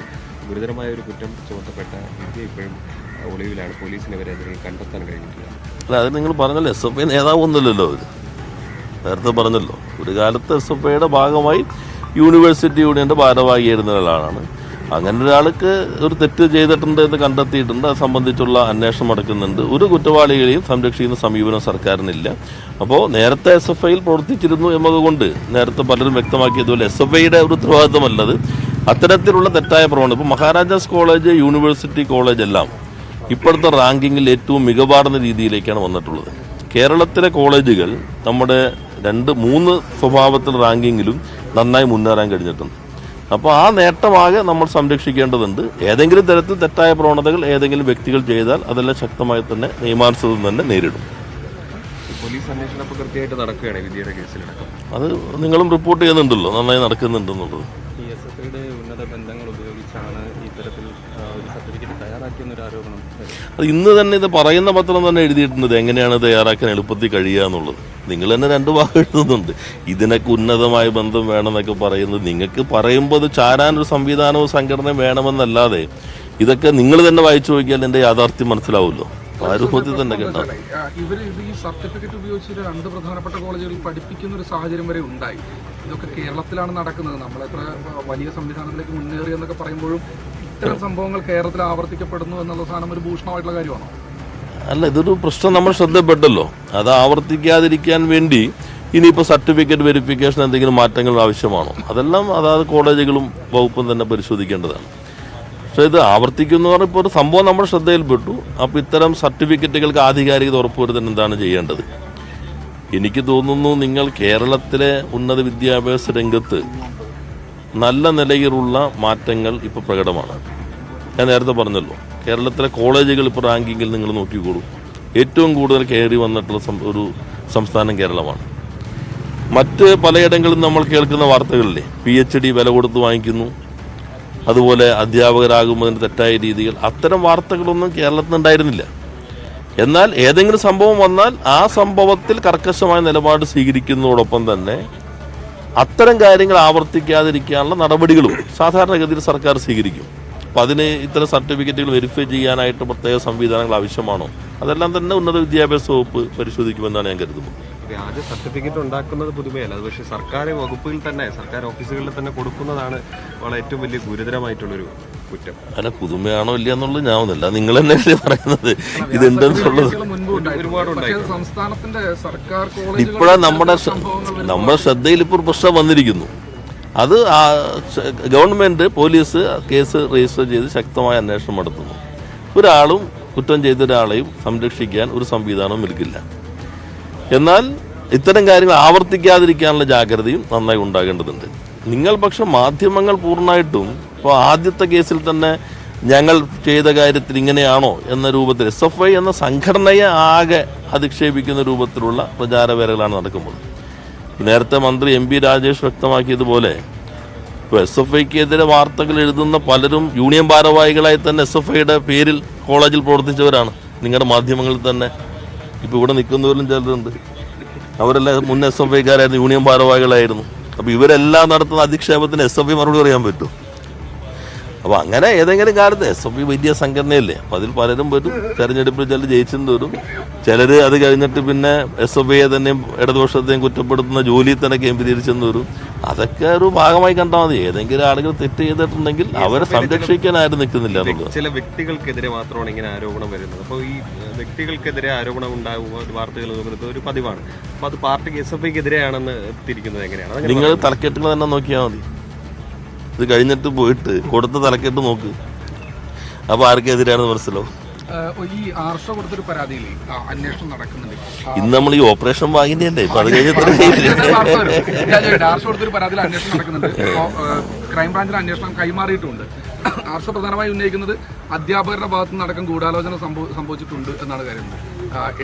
ഗുരുതരമായ ഒരു കുറ്റം ചുമത്തപ്പെട്ട വിദ്യ ഇപ്പോഴും ഒളിവിലാണ്. പോലീസിനെ വരെ അതിനെ കണ്ടെത്താൻ കഴിഞ്ഞിട്ടില്ല. അല്ല, അത് നിങ്ങൾ പറഞ്ഞല്ലോ, SFI നേതാവൊന്നുമില്ലല്ലോ. അവർ നേരത്തെ പറഞ്ഞല്ലോ, ഒരു കാലത്ത് SFIയുടെ ഭാഗമായി യൂണിവേഴ്സിറ്റി യൂണിയൻ്റെ ഭാരവാഹിയായിരുന്ന ഒരാളാണ്. അങ്ങനെ ഒരാൾക്ക് ഒരു തെറ്റ് ചെയ്തിട്ടുണ്ട് എന്ന് കണ്ടെത്തിയിട്ടുണ്ട്. അത് സംബന്ധിച്ചുള്ള അന്വേഷണം നടക്കുന്നുണ്ട്. ഒരു കുറ്റവാളികളെയും സംരക്ഷിക്കുന്ന സമീപനം സർക്കാരിനില്ല. അപ്പോൾ നേരത്തെ SFIയിൽ പ്രവർത്തിച്ചിരുന്നു എന്നതുകൊണ്ട് നേരത്തെ പലരും വ്യക്തമാക്കിയതുപോലെ SFIയുടെ ഒരു ഉത്തരവാദിത്തമല്ലത്. അത്തരത്തിലുള്ള തെറ്റായ പ്രവണത ഇപ്പോൾ മഹാരാജാസ് കോളേജ്, യൂണിവേഴ്സിറ്റി കോളേജ് എല്ലാം ഇപ്പോഴത്തെ റാങ്കിങ്ങിൽ ഏറ്റവും മികവാർന്ന രീതിയിലേക്കാണ് വന്നിട്ടുള്ളത്. കേരളത്തിലെ കോളേജുകൾ നമ്മുടെ 2-3 സ്വഭാവത്തിൽ റാങ്കിങ്ങിലും നന്നായി മുന്നേറാൻ കഴിഞ്ഞിട്ടുണ്ട്. അപ്പോൾ ആ നേട്ടമാകെ നമ്മൾ സംരക്ഷിക്കേണ്ടതുണ്ട്. ഏതെങ്കിലും തരത്തിൽ തെറ്റായ പ്രവണതകൾ ഏതെങ്കിലും വ്യക്തികൾ ചെയ്താൽ അതെല്ലാം ശക്തമായി തന്നെ നിയമാനുസൃതം തന്നെ നേരിടും. പോലീസ് അന്വേഷണം ഇപ്പോൾ കൃത്യമായിട്ട് നടക്കുകയാണ് വിദ്യയുടെ കേസിലടക്കം. അത് നിങ്ങളും റിപ്പോർട്ട് ചെയ്യുന്നുണ്ടല്ലോ, നന്നായി നടക്കുന്നുണ്ടെന്നുള്ളത്. ഈ SFIയുടെ ഉന്നത ബന്ധങ്ങൾ ഉപയോഗിച്ചാണ് ഇത്തരത്തിൽ ഒരു സർട്ടിഫിക്കറ്റ് തയ്യാറാക്കിയെന്നൊരു ആരോപണം. അത് ഇന്ന് തന്നെ ഇത് പറയുന്ന പത്രം തന്നെ എഴുതിയിട്ടുണ്ട് എങ്ങനെയാണ് തയ്യാറാക്കാൻ എളുപ്പത്തിൽ കഴിയുക എന്നുള്ളത്. നിങ്ങൾ തന്നെ 2 വാക്ക് എഴുതുന്നുണ്ട്. ഇതിനൊക്കെ ഉന്നതമായ ബന്ധം വേണമെന്നൊക്കെ പറയുന്നത് നിങ്ങൾക്ക് പറയുമ്പോൾ അത് ചാരാനൊരു സംവിധാനവും സംഘടനയും വേണമെന്നല്ലാതെ ഇതൊക്കെ നിങ്ങൾ തന്നെ വായിച്ചു നോക്കിയാൽ എൻ്റെ യാഥാർത്ഥ്യം മനസ്സിലാവുമല്ലോ. ആരോഗ്യത്തിൽ തന്നെ കേട്ടോ. ഇവർ ഈ സർട്ടിഫിക്കറ്റ് ഉപയോഗിച്ച് 2 പ്രധാനപ്പെട്ട കോളേജുകളിൽ പഠിപ്പിക്കുന്ന ഒരു സാഹചര്യം വരെ ഉണ്ടായി. ഇതൊക്കെ കേരളത്തിലാണ് നടക്കുന്നത്. നമ്മളെത്ര വലിയ സംവിധാനത്തിലേക്ക് മുന്നേറി എന്നൊക്കെ പറയുമ്പോഴും ഇത്തരം സംഭവങ്ങൾ കേരളത്തിൽ ആവർത്തിക്കപ്പെടുന്നു എന്നുള്ള സാധനം ഒരു ഭൂഷണമായിട്ടുള്ള കാര്യമാണോ? അല്ല, ഇതൊരു പ്രശ്നം നമ്മൾ ശ്രദ്ധപ്പെട്ടല്ലോ. അത് ആവർത്തിക്കാതിരിക്കാൻ വേണ്ടി ഇനിയിപ്പോൾ സർട്ടിഫിക്കറ്റ് വെരിഫിക്കേഷൻ എന്തെങ്കിലും മാറ്റങ്ങൾ ആവശ്യമാണോ? അതെല്ലാം അതാത് കോളേജുകളും വകുപ്പും തന്നെ പരിശോധിക്കേണ്ടതാണ്. പക്ഷേ ഇത് ആവർത്തിക്കുന്നു പറഞ്ഞാൽ ഇപ്പോൾ ഒരു സംഭവം നമ്മുടെ ശ്രദ്ധയിൽപ്പെട്ടു. അപ്പോൾ ഇത്തരം സർട്ടിഫിക്കറ്റുകൾക്ക് ആധികാരികത ഉറപ്പുവരുത്താൻ എന്താണ് ചെയ്യേണ്ടത്? എനിക്ക് തോന്നുന്നു നിങ്ങൾ കേരളത്തിലെ ഉന്നത വിദ്യാഭ്യാസ രംഗത്ത് നല്ല നിലയിലുള്ള മാറ്റങ്ങൾ ഇപ്പോൾ പ്രകടമാണ്. ഞാൻ നേരത്തെ പറഞ്ഞല്ലോ, കേരളത്തിലെ കോളേജുകൾ ഇപ്പോൾ റാങ്കിങ്ങിൽ നിങ്ങൾ നോക്കിക്കോളൂ. ഏറ്റവും കൂടുതൽ കയറി വന്നിട്ടുള്ള ഒരു സംസ്ഥാനം കേരളമാണ്. മറ്റ് പലയിടങ്ങളിലും നമ്മൾ കേൾക്കുന്ന വാർത്തകളിലെ PhD വില കൊടുത്ത് വാങ്ങിക്കുന്നു, അതുപോലെ അധ്യാപകരാകുന്നതിന് തെറ്റായ രീതികൾ, അത്തരം വാർത്തകളൊന്നും കേരളത്തിൽ ഉണ്ടായിരുന്നില്ല. എന്നാൽ ഏതെങ്കിലും സംഭവം വന്നാൽ ആ സംഭവത്തിൽ കർക്കശമായ നിലപാട് സ്വീകരിക്കുന്നതോടൊപ്പം തന്നെ അത്തരം കാര്യങ്ങൾ ആവർത്തിക്കാതിരിക്കാനുള്ള നടപടികളും സാധാരണഗതിയിൽ സർക്കാർ സ്വീകരിക്കും. അപ്പോൾ അതിന് ഇത്തരം സർട്ടിഫിക്കറ്റുകൾ വെരിഫൈ ചെയ്യാനായിട്ട് പ്രത്യേക സംവിധാനങ്ങൾ ആവശ്യമാണോ? അതെല്ലാം തന്നെ ഉന്നത വിദ്യാഭ്യാസ വകുപ്പ് പരിശോധിക്കുമെന്നാണ് ഞാൻ കരുതുന്നത്. വ്യാജ സർട്ടിഫിക്കറ്റ് ഉണ്ടാക്കുന്നത് പുതുമയല്ല, അത് പക്ഷേ സർക്കാർ വകുപ്പിൽ തന്നെ, സർക്കാർ ഓഫീസുകളിൽ തന്നെ കൊടുക്കുന്നതാണ് വളരെ ഏറ്റവും വലിയ ഗുരുതരമായിട്ടുള്ളൊരു കുറ്റം. അല്ല, പുതുമയാണോ ഇല്ല എന്നുള്ളത് ഞാൻ ഒന്നല്ല, നിങ്ങൾ തന്നെയല്ലേ പറയുന്നത് ഇതുണ്ടെന്നുള്ളത്. ഇപ്പോഴാണ് നമ്മുടെ ശ്രദ്ധയിൽ ഇപ്പോൾ പ്രശ്നം വന്നിരിക്കുന്നു. അത് ഗവൺമെന്റ്, പോലീസ് കേസ് രജിസ്റ്റർ ചെയ്ത് ശക്തമായ അന്വേഷണം നടത്തുന്നു. ഒരാളും കുറ്റം ചെയ്ത ഒരാളെയും സംരക്ഷിക്കാൻ ഒരു സംവിധാനവും നിൽക്കില്ല. എന്നാൽ ഇത്തരം കാര്യങ്ങൾ ആവർത്തിക്കാതിരിക്കാനുള്ള ജാഗ്രതയും നന്നായി ഉണ്ടാകേണ്ടതുണ്ട്. നിങ്ങൾ പക്ഷെ മാധ്യമങ്ങൾ പൂർണ്ണമായിട്ടും ഇപ്പോൾ ആദ്യത്തെ കേസിൽ തന്നെ ഞങ്ങൾ ചെയ്ത കാര്യത്തിൽ ഇങ്ങനെയാണോ എന്ന രൂപത്തിൽ SFI എന്ന സംഘടനയെ ആകെ അധിക്ഷേപിക്കുന്ന രൂപത്തിലുള്ള പ്രചാരവേലകളാണ് നടക്കുന്നത്. നേരത്തെ മന്ത്രി MP രാജേഷ് വ്യക്തമാക്കിയതുപോലെ ഇപ്പോൾ SFIക്കെതിരെ വാർത്തകൾ എഴുതുന്ന പലരും യൂണിയൻ ഭാരവാഹികളായി തന്നെ SFIയുടെ പേരിൽ കോളേജിൽ പ്രവർത്തിച്ചവരാണ്. നിങ്ങളുടെ മാധ്യമങ്ങളിൽ തന്നെ ഇപ്പോൾ ഇവിടെ നിൽക്കുന്നവരും ചിലരുണ്ട്, അവരെല്ലാം മുൻ SFIക്കാരായിരുന്നു, യൂണിയൻ ഭാരവാഹികളായിരുന്നു. അപ്പോൾ ഇവരെല്ലാം നടത്തുന്ന അധിക്ഷേപത്തിന് SFI മറുപടി പറയാൻ പറ്റും? അപ്പോൾ അങ്ങനെ ഏതെങ്കിലും കാലത്ത് SFI വലിയ സംഘടനയല്ലേ, അപ്പോൾ അതിൽ പലരും വരും, തെരഞ്ഞെടുപ്പിൽ ചിലർ ജയിച്ചെന്ന് വരും, ചിലർ അത് കഴിഞ്ഞിട്ട് പിന്നെ SFIയെ തന്നെയും ഇടതുപക്ഷത്തെയും കുറ്റപ്പെടുത്തുന്ന ജോലിയിൽ തന്നെ കേന്ദ്രീകരിച്ചെന്ന് വരും. അതൊക്കെ ഒരു ഭാഗമായി കണ്ടാൽ മതി. ഏതെങ്കിലും ആളുകൾ തെറ്റ് ചെയ്തിട്ടുണ്ടെങ്കിൽ അവരെ സംരക്ഷിക്കാനായിട്ട് നിൽക്കുന്നില്ല എന്നുള്ളത്. ചില വ്യക്തികൾക്കെതിരെ മാത്രമാണ് ഇങ്ങനെ ആരോപണം വരുന്നത്. അപ്പോൾ ഈ വ്യക്തികൾക്കെതിരെ ആരോപണം ഉണ്ടാകുമ്പോൾ വാർത്തകൾ നോക്കുന്നത് ഒരു പതിവാണ്. അപ്പോൾ അത് പാർട്ടിക്ക് SFIക്കെതിരെയാണെന്ന് തിരിക്കുന്നത് എങ്ങനെയാണ്? നിങ്ങൾ തലക്കെട്ടുകൾ തന്നെ നോക്കിയാൽ മതി. ഇത് കഴിഞ്ഞിട്ട് പോയിട്ട് കൊടുത്ത തലക്കെട്ട് നോക്ക്, അപ്പോൾ ആർക്കെതിരെയാണെന്ന് മനസ്സിലാവും. ഈ ആർഷ കൊടുത്തൊരു പരാതിയിൽ അന്വേഷണം നടക്കുന്നുണ്ട്. ഇന്ന് നമ്മൾ ഈ ഓപ്പറേഷൻ വാങ്ങിയല്ലേ, ഇപ്പൊ അത് കഴിഞ്ഞിട്ട് ആർഷ കൊടുത്തൊരു പരാതിയിൽ അന്വേഷണം നടക്കുന്നുണ്ട്. ക്രൈംബ്രാഞ്ചിന് അന്വേഷണം കൈമാറിയിട്ടുണ്ട്. ആർഷ പ്രധാനമായി ഉന്നയിക്കുന്നത് അധ്യാപകരുടെ ഭാഗത്തു നിന്നടക്കം ഗൂഢാലോചന സംഭവിച്ചിട്ടുണ്ട് എന്നാണ് കരുതുന്നത്.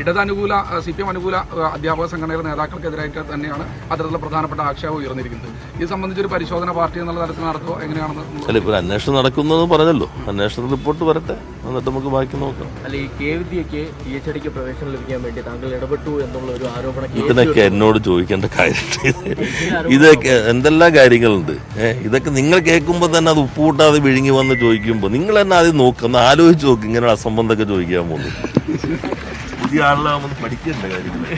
ഇടതനുകൂല CPM അനുകൂല അധ്യാപക സംഘടനയുടെ നേതാക്കൾക്കെതിരായിട്ട് തന്നെയാണ് അത്തരത്തിലുള്ള പ്രധാനപ്പെട്ട ആക്ഷേപം ഉയർന്നിരിക്കുന്നത്. ഇത് സംബന്ധിച്ചൊരു പരിശോധന പാർട്ടി എന്നുള്ള തരത്തിൽ നടത്തുമോ, എങ്ങനെയാണെന്ന്? അല്ല, ഇപ്പോൾ അന്വേഷണം നടക്കുന്നതെന്ന് പറഞ്ഞല്ലോ, അന്വേഷണ റിപ്പോർട്ട് വരട്ടെ, എന്നിട്ട് നമുക്ക് ബാക്കി നോക്കാം. അല്ല, ഈ KVDക്ക് PhDക്ക് പ്രവേശനം ലഭിക്കാൻ വേണ്ടി താങ്കൾ ഇടപെട്ടു എന്നുള്ള ഒരു ആരോപണം ഇതിനൊക്കെ എന്നോട് ചോദിക്കേണ്ട കാര്യം. ഇതൊക്കെ എന്തെല്ലാം കാര്യങ്ങളുണ്ട്. ഇതൊക്കെ നിങ്ങൾ കേൾക്കുമ്പോൾ തന്നെ അത് ഉപ്പുകൂട്ടാതെ വിഴുങ്ങി വന്ന് ചോദിക്കുമ്പോൾ നിങ്ങൾ തന്നെ ആദ്യം നോക്കുന്ന ആലോചിച്ച് നോക്ക്, ഇങ്ങനെ അസംബന്ധമൊക്കെ ചോദിക്കാൻ പോകുന്നു. പുതിയ ആളിലാവുമ്പോൾ പഠിക്കേണ്ട കാര്യങ്ങൾ.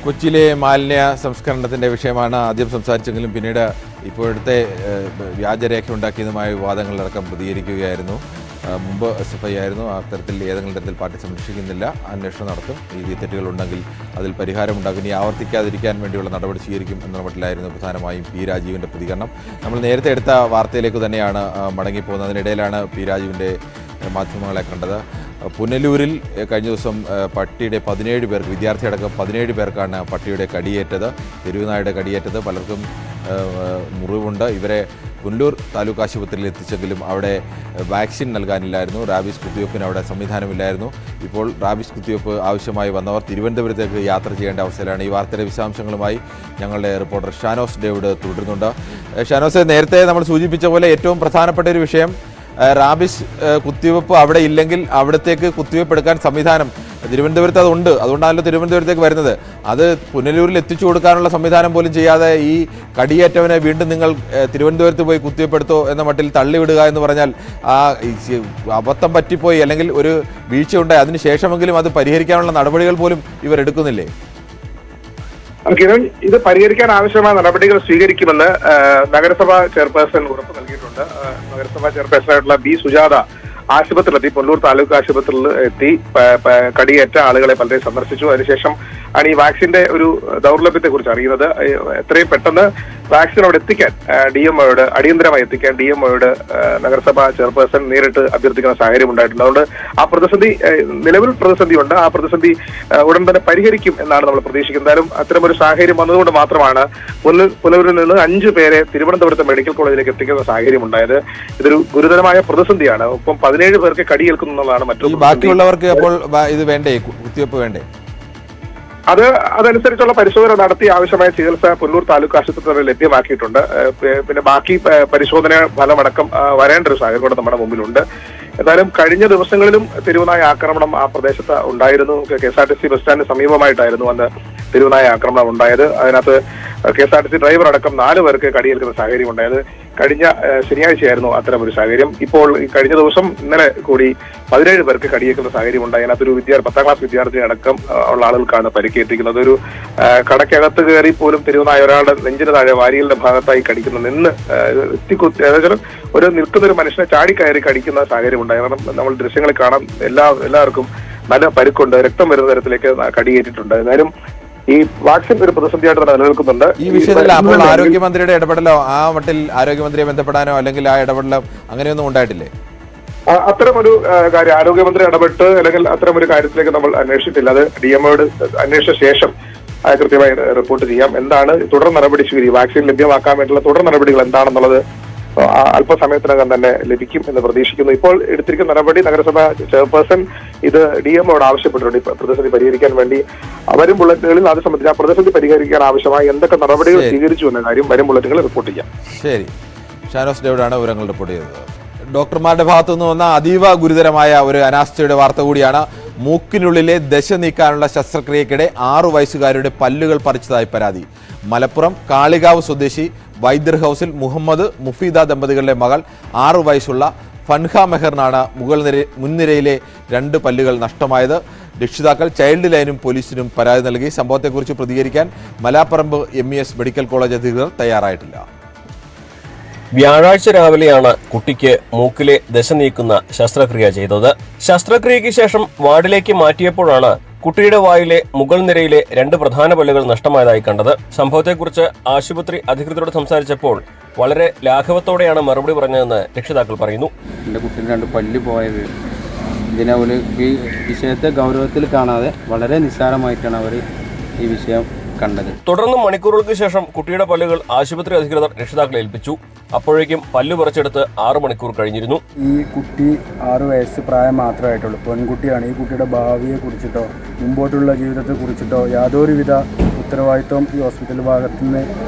കൊച്ചിയിലെ മാലിന്യ സംസ്കരണത്തിൻ്റെ വിഷയമാണ് ആദ്യം സംസാരിച്ചെങ്കിലും പിന്നീട് ഇപ്പോഴത്തെ വ്യാജരേഖ ഉണ്ടാക്കിയതുമായ വിവാദങ്ങളിലടക്കം പ്രതികരിക്കുകയായിരുന്നു. മുമ്പ് SFI ആയിരുന്നു. അത്തരത്തിൽ ഏതെങ്കിലും തരത്തിൽ പാർട്ടി സംരക്ഷിക്കുന്നില്ല, അന്വേഷണം നടത്തും, ഈ തെറ്റുകളുണ്ടെങ്കിൽ അതിൽ പരിഹാരമുണ്ടാകും, ഇനി ആവർത്തിക്കാതിരിക്കാൻ വേണ്ടിയുള്ള നടപടി സ്വീകരിക്കും എന്ന മട്ടിലായിരുന്നു പ്രധാനമായും P. രാജീവിൻ്റെ പ്രതികരണം. നമ്മൾ നേരത്തെ എടുത്ത വാർത്തയിലേക്ക് തന്നെയാണ് മടങ്ങിപ്പോകുന്നത്. അതിനിടയിലാണ് P. രാജീവിൻ്റെ മാധ്യമങ്ങളെ കണ്ടത്. പുനലൂരിൽ കഴിഞ്ഞ ദിവസം പട്ടിയുടെ 17 പേർക്ക്, വിദ്യാർത്ഥിയടക്കം 17 പേർക്കാണ് പട്ടിയുടെ കടിയേറ്റത്, തെരുവുനായുടെ കടിയേറ്റത്. പലർക്കും മുറിവുണ്ട്. ഇവരെ പുനലൂർ താലൂക്ക് ആശുപത്രിയിൽ എത്തിച്ചെങ്കിലും അവിടെ വാക്സിൻ നൽകാനില്ലായിരുന്നു, റാബീസ് കുത്തിവയ്പ്പിന് അവിടെ സംവിധാനമില്ലായിരുന്നു. ഇപ്പോൾ റാബീസ് കുത്തിവയ്പ്പ് ആവശ്യമായി വന്നവർ തിരുവനന്തപുരത്തേക്ക് യാത്ര ചെയ്യേണ്ട അവസ്ഥയിലാണ്. ഈ വാർത്തയുടെ വിശദാംശങ്ങളുമായി ഞങ്ങളുടെ റിപ്പോർട്ടർ ഷാനോസ് ഡേവിഡ് തുടരുന്നുണ്ട്. ഷാനോസ്, നേരത്തെ നമ്മൾ സൂചിപ്പിച്ച പോലെ ഏറ്റവും പ്രധാനപ്പെട്ട ഒരു വിഷയം റാബീസ് കുത്തിവയ്പ്പ് അവിടെ ഇല്ലെങ്കിൽ അവിടത്തേക്ക് കുത്തിവയ്പ്പ് എടുക്കാൻ സംവിധാനം തിരുവനന്തപുരത്ത് അതുണ്ട്, അതുകൊണ്ടാണല്ലോ തിരുവനന്തപുരത്തേക്ക് വരുന്നത്. അത് പുനലൂരിൽ എത്തിച്ചു കൊടുക്കാനുള്ള സംവിധാനം പോലും ചെയ്യാതെ ഈ കടിയേറ്റവനെ വീണ്ടും നിങ്ങൾ തിരുവനന്തപുരത്ത് പോയി കുത്തിവയ്പ്പെടുത്തോ എന്ന മട്ടിൽ തള്ളിവിടുക എന്ന് പറഞ്ഞാൽ ആ അബദ്ധം പറ്റിപ്പോയി, അല്ലെങ്കിൽ ഒരു വീഴ്ചയുണ്ടായി, അതിനുശേഷമെങ്കിലും അത് പരിഹരിക്കാനുള്ള നടപടികൾ പോലും ഇവർ എടുക്കുന്നില്ലേ? കിരൺ, ഇത് പരിഹരിക്കാൻ ആവശ്യമായ നടപടികൾ സ്വീകരിക്കുമെന്ന് നഗരസഭാ ചെയർപേഴ്സൺ ഉറപ്പ് നൽകിയിട്ടുണ്ട്. നഗരസഭാ ചെയർപേഴ്സണായിട്ടുള്ള B. സുജാത ആശുപത്രിയിലെത്തി, പുനലൂർ താലൂക്ക് ആശുപത്രിയിൽ എത്തി കടിയേറ്റ ആളുകളെ പലരെയും സന്ദർശിച്ചു. അതിനുശേഷം ആണ് ഈ വാക്സിന്റെ ഒരു ദൗർലഭ്യത്തെ കുറിച്ച് അറിയുന്നത്. എത്രയും പെട്ടെന്ന് വാക്സിൻ അവിടെ എത്തിക്കാൻ DMOയോട്, അടിയന്തരമായി എത്തിക്കാൻ DMOയോട് നഗരസഭാ ചെയർപേഴ്സൺ നേരിട്ട് അഭ്യർത്ഥിക്കുന്ന സാഹചര്യം ഉണ്ടായിട്ടുണ്ട്. അതുകൊണ്ട് ആ പ്രതിസന്ധി, നിലവിൽ പ്രതിസന്ധിയുണ്ട്, ആ പ്രതിസന്ധി ഉടൻ തന്നെ പരിഹരിക്കും എന്നാണ് നമ്മൾ പ്രതീക്ഷിക്കുന്നത്. എന്തായാലും അത്തരമൊരു സാഹചര്യം വന്നതുകൊണ്ട് മാത്രമാണ് പുനലൂരിൽ നിന്ന് 5 പേരെ തിരുവനന്തപുരത്ത് മെഡിക്കൽ കോളേജിലേക്ക് എത്തിക്കുന്ന സാഹചര്യം ഉണ്ടായത്. ഇതൊരു ഗുരുതരമായ പ്രതിസന്ധിയാണ്. ഒപ്പം 17 പേർക്ക് കടിയേൽക്കുന്നു എന്നുള്ളതാണ് മറ്റൊരു. ബാക്കിയുള്ളവർക്ക് അപ്പോൾ ഇത് വേണ്ടേ, കുത്തിവയ്പ്പ് വേണ്ടേ? അതനുസരിച്ചുള്ള പരിശോധന നടത്തി ആവശ്യമായ ചികിത്സ പുനലൂർ താലൂക്ക് ആശുപത്രിയിൽ ലഭ്യമാക്കിയിട്ടുണ്ട്. പിന്നെ ബാക്കി പരിശോധന ഫലമടക്കം വരേണ്ട ഒരു സാഹചര്യം കൂടെ നമ്മുടെ മുമ്പിലുണ്ട്. എന്തായാലും കഴിഞ്ഞ ദിവസങ്ങളിലും തെരുവുനായ ആക്രമണം ആ പ്രദേശത്ത് ഉണ്ടായിരുന്നു. KSRTC ബസ് സ്റ്റാൻഡിന് സമീപമായിട്ടായിരുന്നു അന്ന് തെരുവുനായ ആക്രമണം ഉണ്ടായത്. അതിനകത്ത് KSRTC ഡ്രൈവർ അടക്കം 4 പേർക്ക് കടിയേൽക്കുന്ന സാഹചര്യം ഉണ്ടായത്. കഴിഞ്ഞ ശനിയാഴ്ചയായിരുന്നു അത്തരം ഒരു സാഹചര്യം. ഇപ്പോൾ കഴിഞ്ഞ ദിവസം ഇന്നലെ കൂടി 17 പേർക്ക് കടിയേക്കുന്ന സാഹചര്യം ഉണ്ടായി. അതിനകത്തൊരു 10ാം ക്ലാസ് വിദ്യാർത്ഥി അടക്കം ഉള്ള ആളുകൾക്കാണ് പരിക്കേറ്റിരിക്കുന്നത്. ഒരു കടക്കകത്ത് കയറി പോലും തെരുവുനായ ഒരാളുടെ നെഞ്ചിന് താഴെ വാരികളുടെ ഭാഗത്തായി കടിക്കുന്ന നിന്ന് ഒരു നിൽക്കുന്ന ഒരു മനുഷ്യനെ ചാടിക്കയറി കടിക്കുന്ന സാഹചര്യം ഉണ്ടായി. കാരണം നമ്മൾ ദൃശ്യങ്ങളിൽ കാണാം, എല്ലാവർക്കും നല്ല പരുക്കുണ്ട്, രക്തം വരുന്ന തരത്തിലേക്ക് കടിയേറ്റിട്ടുണ്ട്. എന്നാലും ഈ വാക്സിൻ ഒരു പ്രതിസന്ധിയായിട്ട് തന്നെ നിലനിൽക്കുന്നുണ്ട്. ഈ വിഷയത്തിൽ അപ്പോൾ ആരോഗ്യമന്ത്രിയുടെ ഇടപെടലോ ആ മട്ടിൽ ആരോഗ്യമന്ത്രിയെ ബന്ധപ്പെടാനോ അല്ലെങ്കിൽ ആ ഇടപെടലോ അങ്ങനെയൊന്നും ഉണ്ടായിട്ടില്ലേ? അത്തരമൊരു കാര്യം ആരോഗ്യമന്ത്രി ഇടപെട്ട് അല്ലെങ്കിൽ അത്തരമൊരു കാര്യത്തിലേക്ക് നമ്മൾ അന്വേഷിച്ചിട്ടില്ല. അത് DMOയോട് അന്വേഷിച്ച ശേഷം കൃത്യമായി റിപ്പോർട്ട് ചെയ്യാം. എന്താണ് തുടർ നടപടി വാക്സിൻ ലഭ്യമാക്കാൻ വേണ്ടിയുള്ള തുടർ നടപടികൾ എന്താണെന്നുള്ളത് അല്പസമയത്തിനകം തന്നെ ലഭിക്കും എന്ന് പ്രതീക്ഷിക്കുന്നു. ഇപ്പോൾ എടുത്തിരിക്കുന്ന നടപടി നഗരസഭ ചെയർപേഴ്സൺ ഇത് DMOയോട് ആവശ്യപ്പെട്ടിട്ടുണ്ട്. പ്രതിസന്ധി പരിഹരിക്കാൻ വേണ്ടി വരും ബുള്ളറ്റുകളിൽ അത് സംബന്ധിച്ച് ആ പ്രതിസന്ധി പരിഹരിക്കാൻ ആവശ്യമായ എന്തൊക്കെ നടപടികൾ സ്വീകരിച്ചു എന്ന കാര്യം വരും ബുള്ളറ്റുകളിൽ റിപ്പോർട്ട് ചെയ്യാം. ശരി, ഷാനോസ് ഡേവിഡാണ് വിവരങ്ങൾ റിപ്പോർട്ട് ചെയ്തത്. ഡോക്ടർമാരുടെ ഭാഗത്തുനിന്ന് വന്ന അതീവ ഗുരുതരമായ ഒരു അനാസ്ഥയുടെ വാർത്ത കൂടിയാണ്. മൂക്കിനുള്ളിലെ ദശ നീക്കാനുള്ള ശസ്ത്രക്രിയക്കിടെ 6 വയസ്സുകാരുടെ പല്ലുകൾ പറിച്ചതായി പരാതി. മലപ്പുറം കാളികാവ് സ്വദേശി വൈദ്യർ ഹൗസിൽ മുഹമ്മദ് മുഫീദ ദമ്പതികളുടെ മകൾ 6 വയസ്സുള്ള ഫൻഹ മെഹറിനാണ് മുൻനിരയിലെ 2 പല്ലുകൾ നഷ്ടമായത്. രക്ഷിതാക്കൾ ചൈൽഡ് ലൈനും പോലീസിനും പരാതി നൽകി. സംഭവത്തെക്കുറിച്ച് പ്രതികരിക്കാൻ മലാപ്പറമ്പ് MES മെഡിക്കൽ കോളേജ് അധികൃതർ തയ്യാറായിട്ടില്ല. വ്യാഴാഴ്ച രാവിലെയാണ് കുട്ടിക്ക് മൂക്കിലെ ദശ നീക്കുന്ന ശസ്ത്രക്രിയ ചെയ്തത്. ശസ്ത്രക്രിയയ്ക്ക് ശേഷം വാർഡിലേക്ക് മാറ്റിയപ്പോഴാണ് കുട്ടിയുടെ വായിലെ മുകൾ നിരയിലെ 2 പ്രധാന പല്ലുകൾ നഷ്ടമായതായി കണ്ടത്. സംഭവത്തെക്കുറിച്ച് ആശുപത്രി അധികൃതരോട് സംസാരിച്ചപ്പോൾ വളരെ ലാഘവത്തോടെയാണ് മറുപടി പറഞ്ഞതെന്ന് രക്ഷിതാക്കൾ പറയുന്നു. എൻ്റെ കുട്ടിന് 2 പല്ല് പോയത് ഇതിനെ ഈ വിഷയത്തെ ഗൗരവത്തിൽ കാണാതെ വളരെ നിസ്സാരമായിട്ടാണ് അവർ ഈ വിഷയം കണ്ടത്. തുടർന്ന് മണിക്കൂറുകൾക്ക് ശേഷം കുട്ടിയുടെ പല്ലുകൾ ആശുപത്രി അധികൃതർ രക്ഷിതാക്കളെ ഏൽപ്പിച്ചു. അപ്പോഴേക്കും പല്ല് പറിച്ചെടുത്ത് 6 മണിക്കൂർ കഴിഞ്ഞിരുന്നു. ഈ കുട്ടി 6 വയസ്സ് പ്രായം മാത്രമായിട്ടുള്ളൂ, പെൺകുട്ടിയാണ്. ഈ കുട്ടിയുടെ ഭാവിയെ കുറിച്ചിട്ടോ മുമ്പോട്ടുള്ള ജീവിതത്തെ കുറിച്ചിട്ടോ യാതൊരുവിധ ഉത്തരവാദിത്വം ഈ ഹോസ്പിറ്റൽ ഭാഗത്തു നിന്ന്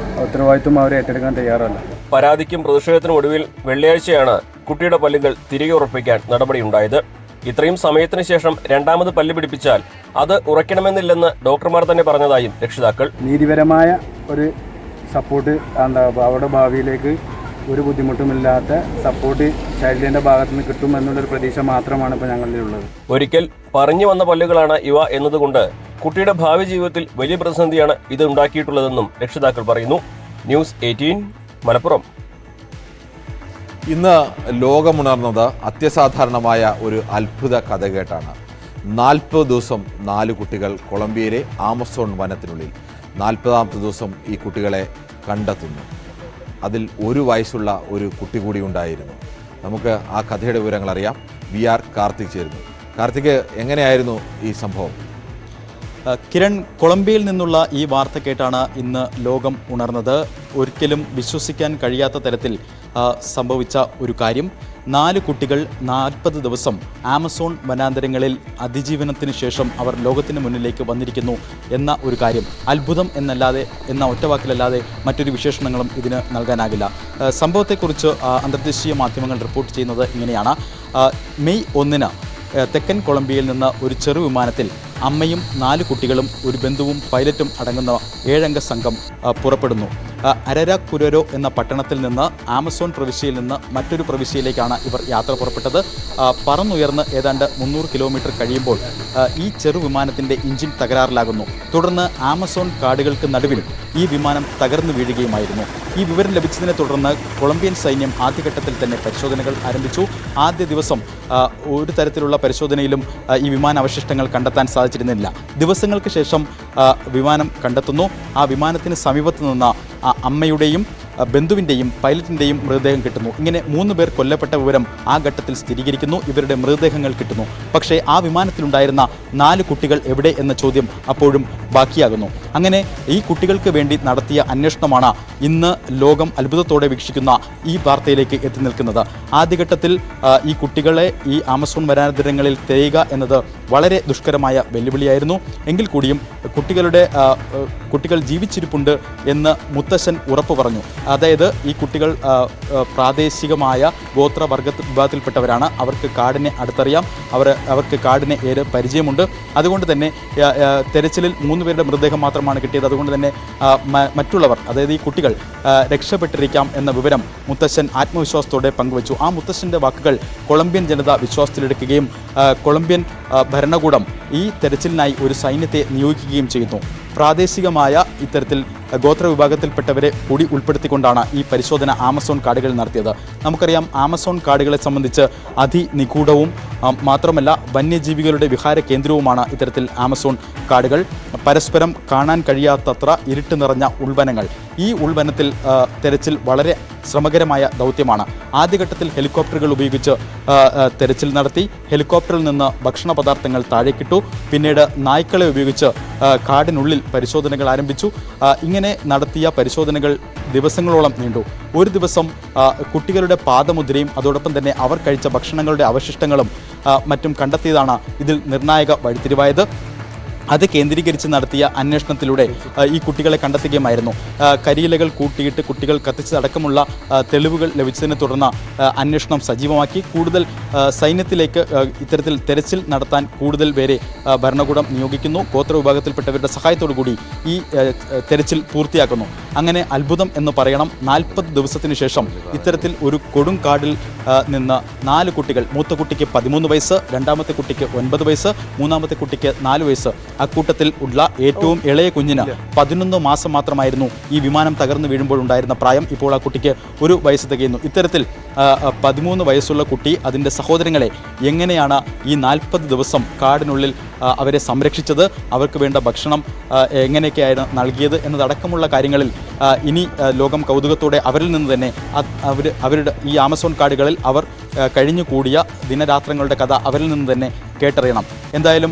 ഉത്തരവാദിത്വം അവരെ ഏറ്റെടുക്കാൻ തയ്യാറല്ല. പരാതിക്കും പ്രതിഷേധത്തിനും ഒടുവിൽ വെള്ളിയാഴ്ചയാണ് കുട്ടിയുടെ പല്ലുകൾ തിരികെ ഉറപ്പിക്കാൻ നടപടിയുണ്ടായത്. ഇത്രയും സമയത്തിന് ശേഷം 2ാമത് പല്ല് പിടിപ്പിച്ചാൽ അത് ഉറയ്ക്കണമെന്നില്ലെന്ന് ഡോക്ടർമാർ തന്നെ പറഞ്ഞതായും രക്ഷിതാക്കൾ. നീതിപരമായ ഒരു സപ്പോർട്ട് അവരുടെ ഭാവിയിലേക്ക് ഒരു ബുദ്ധിമുട്ടുമില്ലാത്ത സപ്പോർട്ട് ചൈൽഡിന്റെ ഭാഗത്തു നിന്ന് കിട്ടുമെന്നുള്ളൊരു പ്രതീക്ഷ മാത്രമാണ് ഇപ്പോൾ ഞങ്ങളിലുള്ളത്. ഒരിക്കൽ പറഞ്ഞു വന്ന പല്ലുകളാണ് ഇവ എന്നതുകൊണ്ട് കുട്ടിയുടെ ഭാവി ജീവിതത്തിൽ വലിയ പ്രതിസന്ധിയാണ് ഇത് ഉണ്ടാക്കിയിട്ടുള്ളതെന്നും രക്ഷിതാക്കൾ പറയുന്നു. ന്യൂസ് 18 മലപ്പുറം. ഇന്ന് ലോകമുണർന്നത് അത്യസാധാരണമായ ഒരു അത്ഭുത കഥ കേട്ടാണ്. 40 ദിവസം 4 കുട്ടികൾ കൊളംബിയയിലെ ആമസോൺ വനത്തിനുള്ളിൽ. 40ാമത്തെ ദിവസം ഈ കുട്ടികളെ കണ്ടെത്തുന്നു. അതിൽ 1 വയസ്സുള്ള ഒരു കുട്ടി കൂടി ഉണ്ടായിരുന്നു. നമുക്ക് ആ കഥയുടെ വിവരങ്ങൾ അറിയാം. VR കാർത്തിക് ചേരുന്നു. കാർത്തിക്, എങ്ങനെയായിരുന്നു ഈ സംഭവം? കിരൺ, കൊളംബിയയിൽ നിന്നുള്ള ഈ വാർത്ത കേട്ടാണ് ഇന്ന് ലോകം ഉണർന്നത്. ഒരിക്കലും വിശ്വസിക്കാൻ കഴിയാത്ത തരത്തിൽ സംഭവിച്ച ഒരു കാര്യം. 4 കുട്ടികൾ 40 ദിവസം ആമസോൺ വനാന്തരങ്ങളിൽ അതിജീവനത്തിന് ശേഷം അവർ ലോകത്തിന് മുന്നിലേക്ക് വന്നിരിക്കുന്നു എന്ന ഒരു കാര്യം അത്ഭുതം എന്ന ഒറ്റവാക്കിലല്ലാതെ മറ്റൊരു വിശേഷണങ്ങളും ഇതിന് നൽകാനാകില്ല. സംഭവത്തെക്കുറിച്ച് അന്തർദേശീയ മാധ്യമങ്ങൾ റിപ്പോർട്ട് ചെയ്യുന്നത് ഇങ്ങനെയാണ്. മെയ് 1 തെക്കൻ കൊളംബിയയിൽ നിന്ന് ഒരു ചെറു വിമാനത്തിൽ അമ്മയും 4 കുട്ടികളും ഒരു ബന്ധുവും പൈലറ്റും അടങ്ങുന്ന 7 അംഗ സംഘം പുറപ്പെടുന്നു. അരരാക്കുരോ എന്ന പട്ടണത്തിൽ നിന്ന് ആമസോൺ പ്രവിശ്യയിൽ നിന്ന് മറ്റൊരു പ്രവിശ്യയിലേക്കാണ് ഇവർ യാത്ര പുറപ്പെട്ടത്. പറന്നുയർന്ന് ഏതാണ്ട് 300 കിലോമീറ്റർ കഴിയുമ്പോൾ ഈ ചെറു വിമാനത്തിൻ്റെ എഞ്ചിൻ തകരാറിലാകുന്നു. തുടർന്ന് ആമസോൺ കാടുകൾക്ക് നടുവിൽ ഈ വിമാനം തകർന്നു വീഴുകയുമായിരുന്നു. ഈ വിവരം ലഭിച്ചതിനെ തുടർന്ന് കൊളംബിയൻ സൈന്യം ആദ്യഘട്ടത്തിൽ തന്നെ പരിശോധനകൾ ആരംഭിച്ചു. ആദ്യ ദിവസം ഒരു തരത്തിലുള്ള പരിശോധനയിലും ഈ വിമാനാവശിഷ്ടങ്ങൾ കണ്ടെത്താൻ സാധിച്ചിരുന്നില്ല. ദിവസങ്ങൾക്ക് ശേഷം വിമാനം കണ്ടെത്തുന്നു. ആ വിമാനത്തിന് സമീപത്ത് നിന്ന് അമ്മയുടെയും ബന്ധുവിൻ്റെയും പൈലറ്റിൻ്റെയും മൃതദേഹം കിട്ടുന്നു. ഇങ്ങനെ 3 പേർ കൊല്ലപ്പെട്ട വിവരം ആ ഘട്ടത്തിൽ സ്ഥിരീകരിക്കുന്നു. ഇവരുടെ മൃതദേഹങ്ങൾ കിട്ടുന്നു. പക്ഷേ ആ വിമാനത്തിലുണ്ടായിരുന്ന 4 കുട്ടികൾ എവിടെ എന്ന ചോദ്യം അപ്പോഴും ബാക്കിയാകുന്നു. അങ്ങനെ ഈ കുട്ടികൾക്ക് വേണ്ടി നടത്തിയ അന്വേഷണമാണ് ഇന്ന് ലോകം അത്ഭുതത്തോടെ വീക്ഷിക്കുന്ന ഈ വാർത്തയിലേക്ക് എത്തി നിൽക്കുന്നത്. ആദ്യഘട്ടത്തിൽ ഈ കുട്ടികളെ ഈ ആമസോൺ വനാന്തരങ്ങളിൽ തിരയുക എന്നത് വളരെ ദുഷ്കരമായ വെല്ലുവിളിയായിരുന്നു. എങ്കിൽ കൂടിയും കുട്ടികൾ ജീവിച്ചിരിപ്പുണ്ട് എന്ന് മുത്തശ്ശൻ ഉറപ്പ് പറഞ്ഞു. അതായത് ഈ കുട്ടികൾ പ്രാദേശികമായ ഗോത്രവർഗ വിഭാഗത്തിൽപ്പെട്ടവരാണ്. അവർക്ക് കാടിനെ അടുത്തറിയാം, അവർക്ക് കാടിനെ ഏറെ പരിചയമുണ്ട്. അതുകൊണ്ട് തന്നെ തെരച്ചിലിൽ 3 3 പേരുടെ മൃതദേഹം മാത്രമാണ് കിട്ടിയത്. അതുകൊണ്ട് തന്നെ മറ്റുള്ളവർ, അതായത് ഈ കുട്ടികൾ രക്ഷപ്പെട്ടിരിക്കാം എന്ന വിവരം മുത്തശ്ശൻ ആത്മവിശ്വാസത്തോടെ പങ്കുവച്ചു. ആ മുത്തശ്ശൻ്റെ വാക്കുകൾ കൊളംബിയൻ ജനത വിശ്വാസത്തിലെടുക്കുകയും കൊളംബിയൻ ഭരണകൂടം ഈ തെരച്ചിലിനായി ഒരു സൈന്യത്തെ നിയോഗിക്കുകയും ചെയ്യുന്നു. പ്രാദേശികമായ ഇത്തരത്തിൽ ഗോത്രവിഭാഗത്തിൽപ്പെട്ടവരെ കൂടി ഉൾപ്പെടുത്തിക്കൊണ്ടാണ് ഈ പരിശോധന ആമസോൺ കാടുകളിൽ നടത്തിയത്. നമുക്കറിയാം, ആമസോൺ കാടുകളെ സംബന്ധിച്ച് അതിനിഗൂഢവും മാത്രമല്ല വന്യജീവികളുടെ വിഹാര കേന്ദ്രവുമാണ് ഇത്തരത്തിൽ ആമസോൺ കാടുകൾ. പരസ്പരം കാണാൻ കഴിയാത്തത്ര ഇരുട്ട് നിറഞ്ഞ ഉൾവനങ്ങൾ. ഈ ഉൾവനത്തിൽ തെരച്ചിൽ വളരെ ശ്രമകരമായ ദൗത്യമാണ്. ആദ്യഘട്ടത്തിൽ ഹെലികോപ്റ്ററുകൾ ഉപയോഗിച്ച് തെരച്ചിൽ നടത്തി. ഹെലികോപ്റ്ററിൽ നിന്ന് ഭക്ഷണ പദാർത്ഥങ്ങൾ താഴേക്കിട്ടു. പിന്നീട് നായ്ക്കളെ ഉപയോഗിച്ച് കാടിനുള്ളിൽ പരിശോധനകൾ ആരംഭിച്ചു. ഇങ്ങനെ നടത്തിയ പരിശോധനകൾ ദിവസങ്ങളോളം നീണ്ടു. ഒരു ദിവസം കുട്ടികളുടെ പാദമുദ്രയും അതോടൊപ്പം തന്നെ അവർ കഴിച്ച ഭക്ഷണങ്ങളുടെ അവശിഷ്ടങ്ങളും മറ്റും കണ്ടെത്തിയതാണ് ഇതിൽ നിർണായക വഴിത്തിരിവായത്. അത് കേന്ദ്രീകരിച്ച് നടത്തിയ അന്വേഷണത്തിലൂടെ ഈ കുട്ടികളെ കണ്ടെത്തുകയുമായിരുന്നു. കരിയിലകൾ കൂട്ടിയിട്ട് കുട്ടികൾ കത്തിച്ചതടക്കമുള്ള തെളിവുകൾ ലഭിച്ചതിനെ തുടർന്ന് അന്വേഷണം സജീവമാക്കി. കൂടുതൽ സൈന്യത്തിലേക്ക് ഇത്തരത്തിൽ തെരച്ചിൽ നടത്താൻ കൂടുതൽ പേരെ ഭരണകൂടം നിയോഗിക്കുന്നു. ഗോത്രവിഭാഗത്തിൽപ്പെട്ടവരുടെ സഹായത്തോടു കൂടി ഈ തെരച്ചിൽ പൂർത്തിയാക്കുന്നു. അങ്ങനെ അത്ഭുതം എന്ന് പറയണം, 40 ദിവസത്തിന് ശേഷം ഇത്തരത്തിൽ ഒരു കൊടുങ്കാടിൽ നിന്ന് 4 കുട്ടികൾ, മൂത്ത കുട്ടിക്ക് 13 വയസ്സ്, രണ്ടാമത്തെ കുട്ടിക്ക് 9 വയസ്സ്, മൂന്നാമത്തെ കുട്ടിക്ക് 4 വയസ്സ്, അക്കൂട്ടത്തിൽ ഉള്ള ഏറ്റവും ഇളയ കുഞ്ഞിന് 11 മാസം മാത്രമായിരുന്നു ഈ വിമാനം തകർന്നു വീഴുമ്പോൾ ഉണ്ടായിരുന്ന പ്രായം. ഇപ്പോൾ ആ കുട്ടിക്ക് 1 വയസ്സ് തികയുന്നു. ഇത്തരത്തിൽ 13 വയസ്സുള്ള കുട്ടി അതിൻ്റെ സഹോദരങ്ങളെ എങ്ങനെയാണ് ഈ 40 ദിവസം കാടിനുള്ളിൽ അവരെ സംരക്ഷിച്ചത്, അവർക്ക് വേണ്ട ഭക്ഷണം എങ്ങനെയൊക്കെയായിരുന്നു നൽകിയത് എന്നതടക്കമുള്ള കാര്യങ്ങളിൽ ഇനി ലോകം കൗതുകത്തോടെ അവരിൽ നിന്ന് തന്നെ അവരുടെ ഈ ആമസോൺ കാടുകളിൽ അവർ കഴിഞ്ഞുകൂടിയ ദിനരാത്രങ്ങളുടെ കഥ അവരിൽ നിന്ന് തന്നെ കേട്ടറിയണം. എന്തായാലും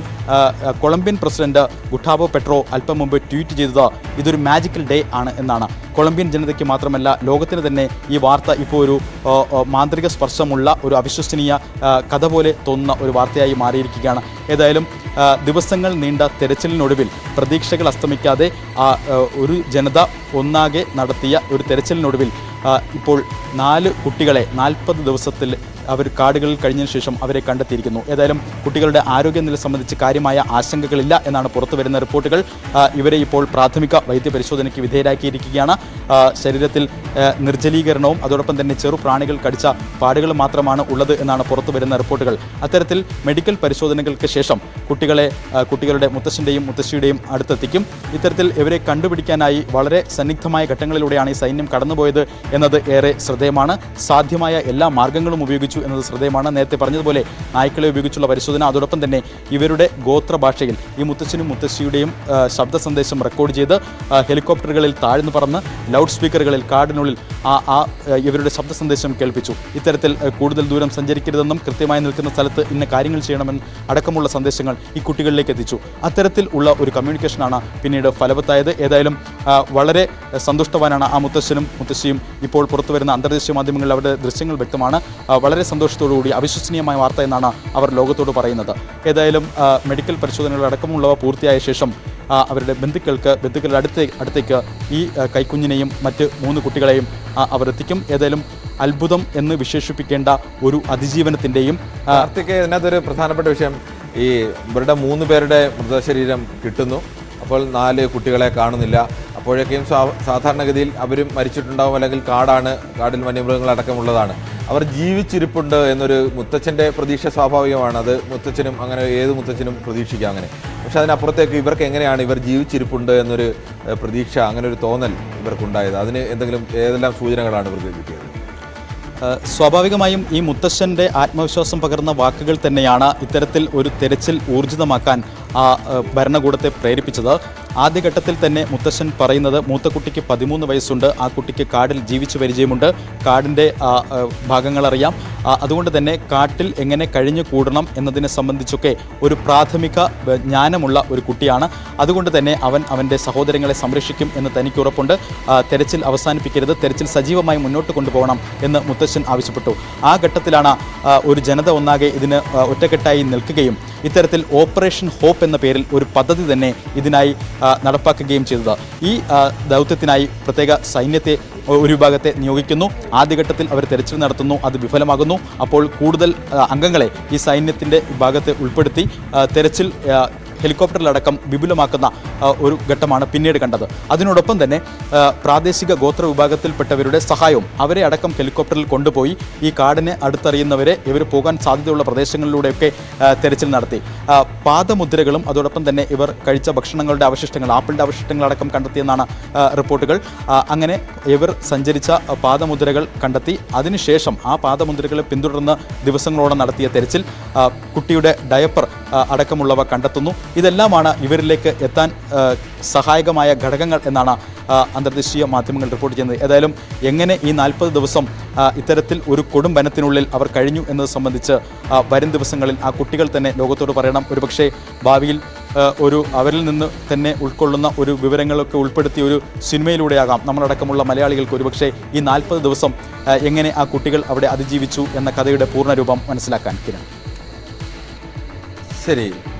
കൊളംബിയൻ പ്രസിഡന്റ് ഗുട്ടാവോ പെട്രോ അല്പം മുമ്പ് ട്വീറ്റ് ചെയ്തത് ഇതൊരു മാജിക്കൽ ഡേ ആണ് എന്നാണ്. കൊളംബിയൻ ജനതയ്ക്ക് മാത്രമല്ല ലോകത്തിന് തന്നെ ഈ വാർത്ത ഇപ്പോൾ ഒരു മാന്ത്രിക സ്പർശമുള്ള ഒരു അവിശ്വസനീയ കഥ പോലെ തോന്നുന്ന ഒരു വാർത്തയായി മാറിയിരിക്കുകയാണ്. ഏതായാലും ദിവസങ്ങൾ നീണ്ട തെരച്ചിലിനൊടുവിൽ പ്രതീക്ഷകൾ അസ്തമിക്കാതെ ഒരു ജനത ഒന്നാകെ നടത്തിയ ഒരു തെരച്ചിലിനൊടുവിൽ ഇപ്പോൾ 4 കുട്ടികളെ 40 ദിവസത്തിൽ അവർ കാടുകളിൽ കഴിഞ്ഞതിന് ശേഷം അവരെ കണ്ടെത്തിയിരിക്കുന്നു. ഏതായാലും കുട്ടികളുടെ ആരോഗ്യനില സംബന്ധിച്ച് കാര്യമായ ആശങ്കകളില്ല എന്നാണ് പുറത്തു വരുന്ന റിപ്പോർട്ടുകൾ. ഇവരെ ഇപ്പോൾ പ്രാഥമിക വൈദ്യപരിശോധനയ്ക്ക് വിധേയരാക്കിയിരിക്കുകയാണ്. ശരീരത്തിൽ നിർജ്ജലീകരണവും അതോടൊപ്പം തന്നെ ചെറു പ്രാണികൾ കടിച്ച പാടുകൾ മാത്രമാണ് ഉള്ളത് എന്നാണ് പുറത്തു വരുന്ന റിപ്പോർട്ടുകൾ. അത്തരത്തിൽ മെഡിക്കൽ പരിശോധനകൾക്ക് ശേഷം കുട്ടികളുടെ മുത്തശ്ശൻ്റെയും മുത്തശ്ശിയുടെയും അടുത്തെത്തിക്കും. ഇത്തരത്തിൽ ഇവരെ കണ്ടുപിടിക്കാനായി വളരെ സന്നിഗ്ധമായ ഘട്ടങ്ങളിലൂടെയാണ് ഈ സൈന്യം കടന്നുപോയത് എന്നത് ഏറെ ശ്രദ്ധേയമാണ്. സാധ്യമായ എല്ലാ മാർഗങ്ങളും ഉപയോഗിച്ചു എന്നത് ശ്രദ്ധേയമാണ്. നേരത്തെ പറഞ്ഞതുപോലെ നായ്ക്കളെ ഉപയോഗിച്ചുള്ള പരിശോധന, അതോടൊപ്പം തന്നെ ഇവരുടെ ഗോത്രഭാഷയിൽ ഈ മുത്തച്ഛനും മുത്തശ്ശിയുടെയും ശബ്ദ സന്ദേശം റെക്കോർഡ് ചെയ്ത് ഹെലികോപ്റ്ററുകളിൽ താഴ്ന്നു പറന്ന് ലൗഡ് സ്പീക്കറുകളിൽ കാടിനുള്ളിൽ ഇവരുടെ ശബ്ദ സന്ദേശം കേൾപ്പിച്ചു. ഇത്തരത്തിൽ കൂടുതൽ ദൂരം സഞ്ചരിക്കരുതെന്നും കൃത്യമായി നിൽക്കുന്ന സ്ഥലത്ത് ഇന്ന കാര്യങ്ങൾ ചെയ്യണമെന്നും അടക്കമുള്ള സന്ദേശങ്ങൾ ഈ കുട്ടികളിലേക്ക് എത്തിച്ചു. അത്തരത്തിൽ ഉള്ള ഒരു കമ്മ്യൂണിക്കേഷനാണ് പിന്നീട് ഫലവത്തായത്. ഏതായാലും വളരെ സന്തുഷ്ടവാനാണ് ആ മുത്തശ്ശനും മുത്തശ്ശിയും. ഇപ്പോൾ പുറത്തു വരുന്ന അന്തർദേശീയ മാധ്യമങ്ങളിൽ അവരുടെ ദൃശ്യങ്ങൾ വ്യക്തമാണ്. വളരെ സന്തോഷത്തോടുകൂടി അവിശ്വസനീയമായ വാർത്ത എന്നാണ് അവർ ലോകത്തോട് പറയുന്നത്. ഏതായാലും മെഡിക്കൽ പരിശോധനകൾ അടക്കമുള്ളവ പൂർത്തിയായ ശേഷം അവരുടെ ബന്ധുക്കളുടെ അടുത്തേക്ക് ഈ കൈക്കുഞ്ഞിനെയും മറ്റ് 3 കുട്ടികളെയും അവർ എത്തിക്കും. ഏതായാലും അത്ഭുതം എന്ന് വിശേഷിപ്പിക്കേണ്ട ഒരു അതിജീവനത്തിൻ്റെയും ഇതിനകത്തൊരു പ്രധാനപ്പെട്ട വിഷയം, ഈ ഇവരുടെ 3 പേരുടെ മൃതശരീരം കിട്ടുന്നു. അപ്പോൾ 4 കുട്ടികളെ കാണുന്നില്ല. അപ്പോഴേക്കും സാധാരണഗതിയിൽ അവരും മരിച്ചിട്ടുണ്ടാവും, അല്ലെങ്കിൽ കാടിൽ വന്യമൃഗങ്ങളടക്കമുള്ളതാണ്. അവർ ജീവിച്ചിരിപ്പുണ്ട് എന്നൊരു മുത്തച്ഛൻ്റെ പ്രതീക്ഷ സ്വാഭാവികമാണ്. അത് മുത്തച്ഛനും അങ്ങനെ ഏത് മുത്തച്ഛനും പ്രതീക്ഷിക്കാം അങ്ങനെ. പക്ഷെ അതിനപ്പുറത്തേക്ക് ഇവർക്ക് എങ്ങനെയാണ് ഇവർ ജീവിച്ചിരിപ്പുണ്ട് എന്നൊരു പ്രതീക്ഷ, അങ്ങനെ ഒരു തോന്നൽ ഇവർക്കുണ്ടായത്? അതിന് ഏതെല്ലാം സൂചനകളാണ് ഇവർക്ക് കിട്ടിയത്? സ്വാഭാവികമായും ഈ മുത്തശ്ശൻ്റെ ആത്മവിശ്വാസം പകർന്ന വാക്കുകൾ തന്നെയാണ് ഇത്തരത്തിൽ ഒരു തെരച്ചിൽ ഊർജിതമാക്കാൻ ഭരണകൂടത്തെ പ്രേരിപ്പിച്ചത്. ആദ്യഘട്ടത്തിൽ തന്നെ മുത്തശ്ശൻ പറയുന്നത് മൂത്ത കുട്ടിക്ക് 13 വയസ്സുണ്ട്, ആ കുട്ടിക്ക് കാടിൽ ജീവിച്ചു പരിചയമുണ്ട്, കാടിൻ്റെ ഭാഗങ്ങളറിയാം, അതുകൊണ്ട് തന്നെ കാട്ടിൽ എങ്ങനെ കഴിഞ്ഞു കൂടണം എന്നതിനെ സംബന്ധിച്ചൊക്കെ ഒരു പ്രാഥമിക ജ്ഞാനമുള്ള ഒരു കുട്ടിയാണ്. അതുകൊണ്ട് തന്നെ അവൻ്റെ സഹോദരങ്ങളെ സംരക്ഷിക്കും എന്ന് തനിക്ക് ഉറപ്പുണ്ട്. തെരച്ചിൽ അവസാനിപ്പിക്കരുത്, തെരച്ചിൽ സജീവമായി മുന്നോട്ട് കൊണ്ടുപോകണം എന്ന് മുത്തശ്ശൻ ആവശ്യപ്പെട്ടു. ആ ഘട്ടത്തിലാണ് ഒരു ജനത ഒന്നാകെ ഇതിന് ഒറ്റക്കെട്ടായി നിൽക്കുകയും ഇത്തരത്തിൽ ഓപ്പറേഷൻ ഹോപ്പ് എന്ന പേരിൽ ഒരു പദ്ധതി തന്നെ ഇതിനായി നടപ്പാക്കുകയും ചെയ്തത്. ഈ ദൗത്യത്തിനായി പ്രത്യേക സൈന്യത്തെ ഒരു വിഭാഗത്തെ നിയോഗിക്കുന്നു. ആദ്യഘട്ടത്തിൽ അവർ തെരച്ചിൽ നടത്തുന്നു, അത് വിഫലമാകുന്നു. അപ്പോൾ കൂടുതൽ അംഗങ്ങളെ ഈ സൈന്യത്തിൻ്റെ ഭാഗത്തെ ഉൾപ്പെടുത്തി തെരച്ചിൽ ഹെലികോപ്റ്ററിലടക്കം വിപുലമാക്കുന്ന ഒരു ഘട്ടമാണ് പിന്നീട് കണ്ടത്. അതിനോടൊപ്പം തന്നെ പ്രാദേശിക ഗോത്ര വിഭാഗത്തിൽപ്പെട്ടവരുടെ സഹായവും അവരെ അടക്കം ഹെലികോപ്റ്ററിൽ കൊണ്ടുപോയി ഈ കാടിനെ അടുത്തറിയുന്നവരെ ഇവർ പോകാൻ സാധ്യതയുള്ള പ്രദേശങ്ങളിലൂടെയൊക്കെ തെരച്ചിൽ നടത്തി. പാദമുദ്രകളും അതോടൊപ്പം തന്നെ ഇവർ കഴിച്ച ഭക്ഷണങ്ങളുടെ അവശിഷ്ടങ്ങൾ, ആപ്പിളിൻ്റെ അവശിഷ്ടങ്ങളടക്കം കണ്ടെത്തിയെന്നാണ് റിപ്പോർട്ടുകൾ. അങ്ങനെ ഇവർ സഞ്ചരിച്ച പാദമുദ്രകൾ കണ്ടെത്തി. അതിനുശേഷം ആ പാദമുദ്രകളെ പിന്തുടർന്ന് ദിവസങ്ങളോടെ നടത്തിയ തെരച്ചിൽ കുട്ടിയുടെ ഡയപ്പർ അടക്കമുള്ളവ കണ്ടെത്തുന്നു. ഇതെല്ലാമാണ് ഇവരിലേക്ക് എത്താൻ സഹായകമായ ഘടകങ്ങൾ എന്നാണ് അന്തർദേശീയ മാധ്യമങ്ങൾ റിപ്പോർട്ട് ചെയ്യുന്നത്. ഏതായാലും എങ്ങനെ ഈ 40 ദിവസം ഇത്തരത്തിൽ ഒരു കൊടും വനത്തിനുള്ളിൽ അവർ കഴിഞ്ഞു എന്നത് സംബന്ധിച്ച് വരും ദിവസങ്ങളിൽ ആ കുട്ടികൾ തന്നെ ലോകത്തോട് പറയണം. ഒരുപക്ഷെ ഭാവിയിൽ അവരിൽ നിന്ന് തന്നെ ഉൾക്കൊള്ളുന്ന ഒരു വിവരങ്ങളൊക്കെ ഉൾപ്പെടുത്തിയ ഒരു സിനിമയിലൂടെയാകാം നമ്മളടക്കമുള്ള മലയാളികൾക്ക് ഒരുപക്ഷെ ഈ 40 ദിവസം എങ്ങനെ ആ കുട്ടികൾ അവിടെ അതിജീവിച്ചു എന്ന കഥയുടെ പൂർണ്ണരൂപം മനസ്സിലാക്കാൻ. കിരൺ, ശരി.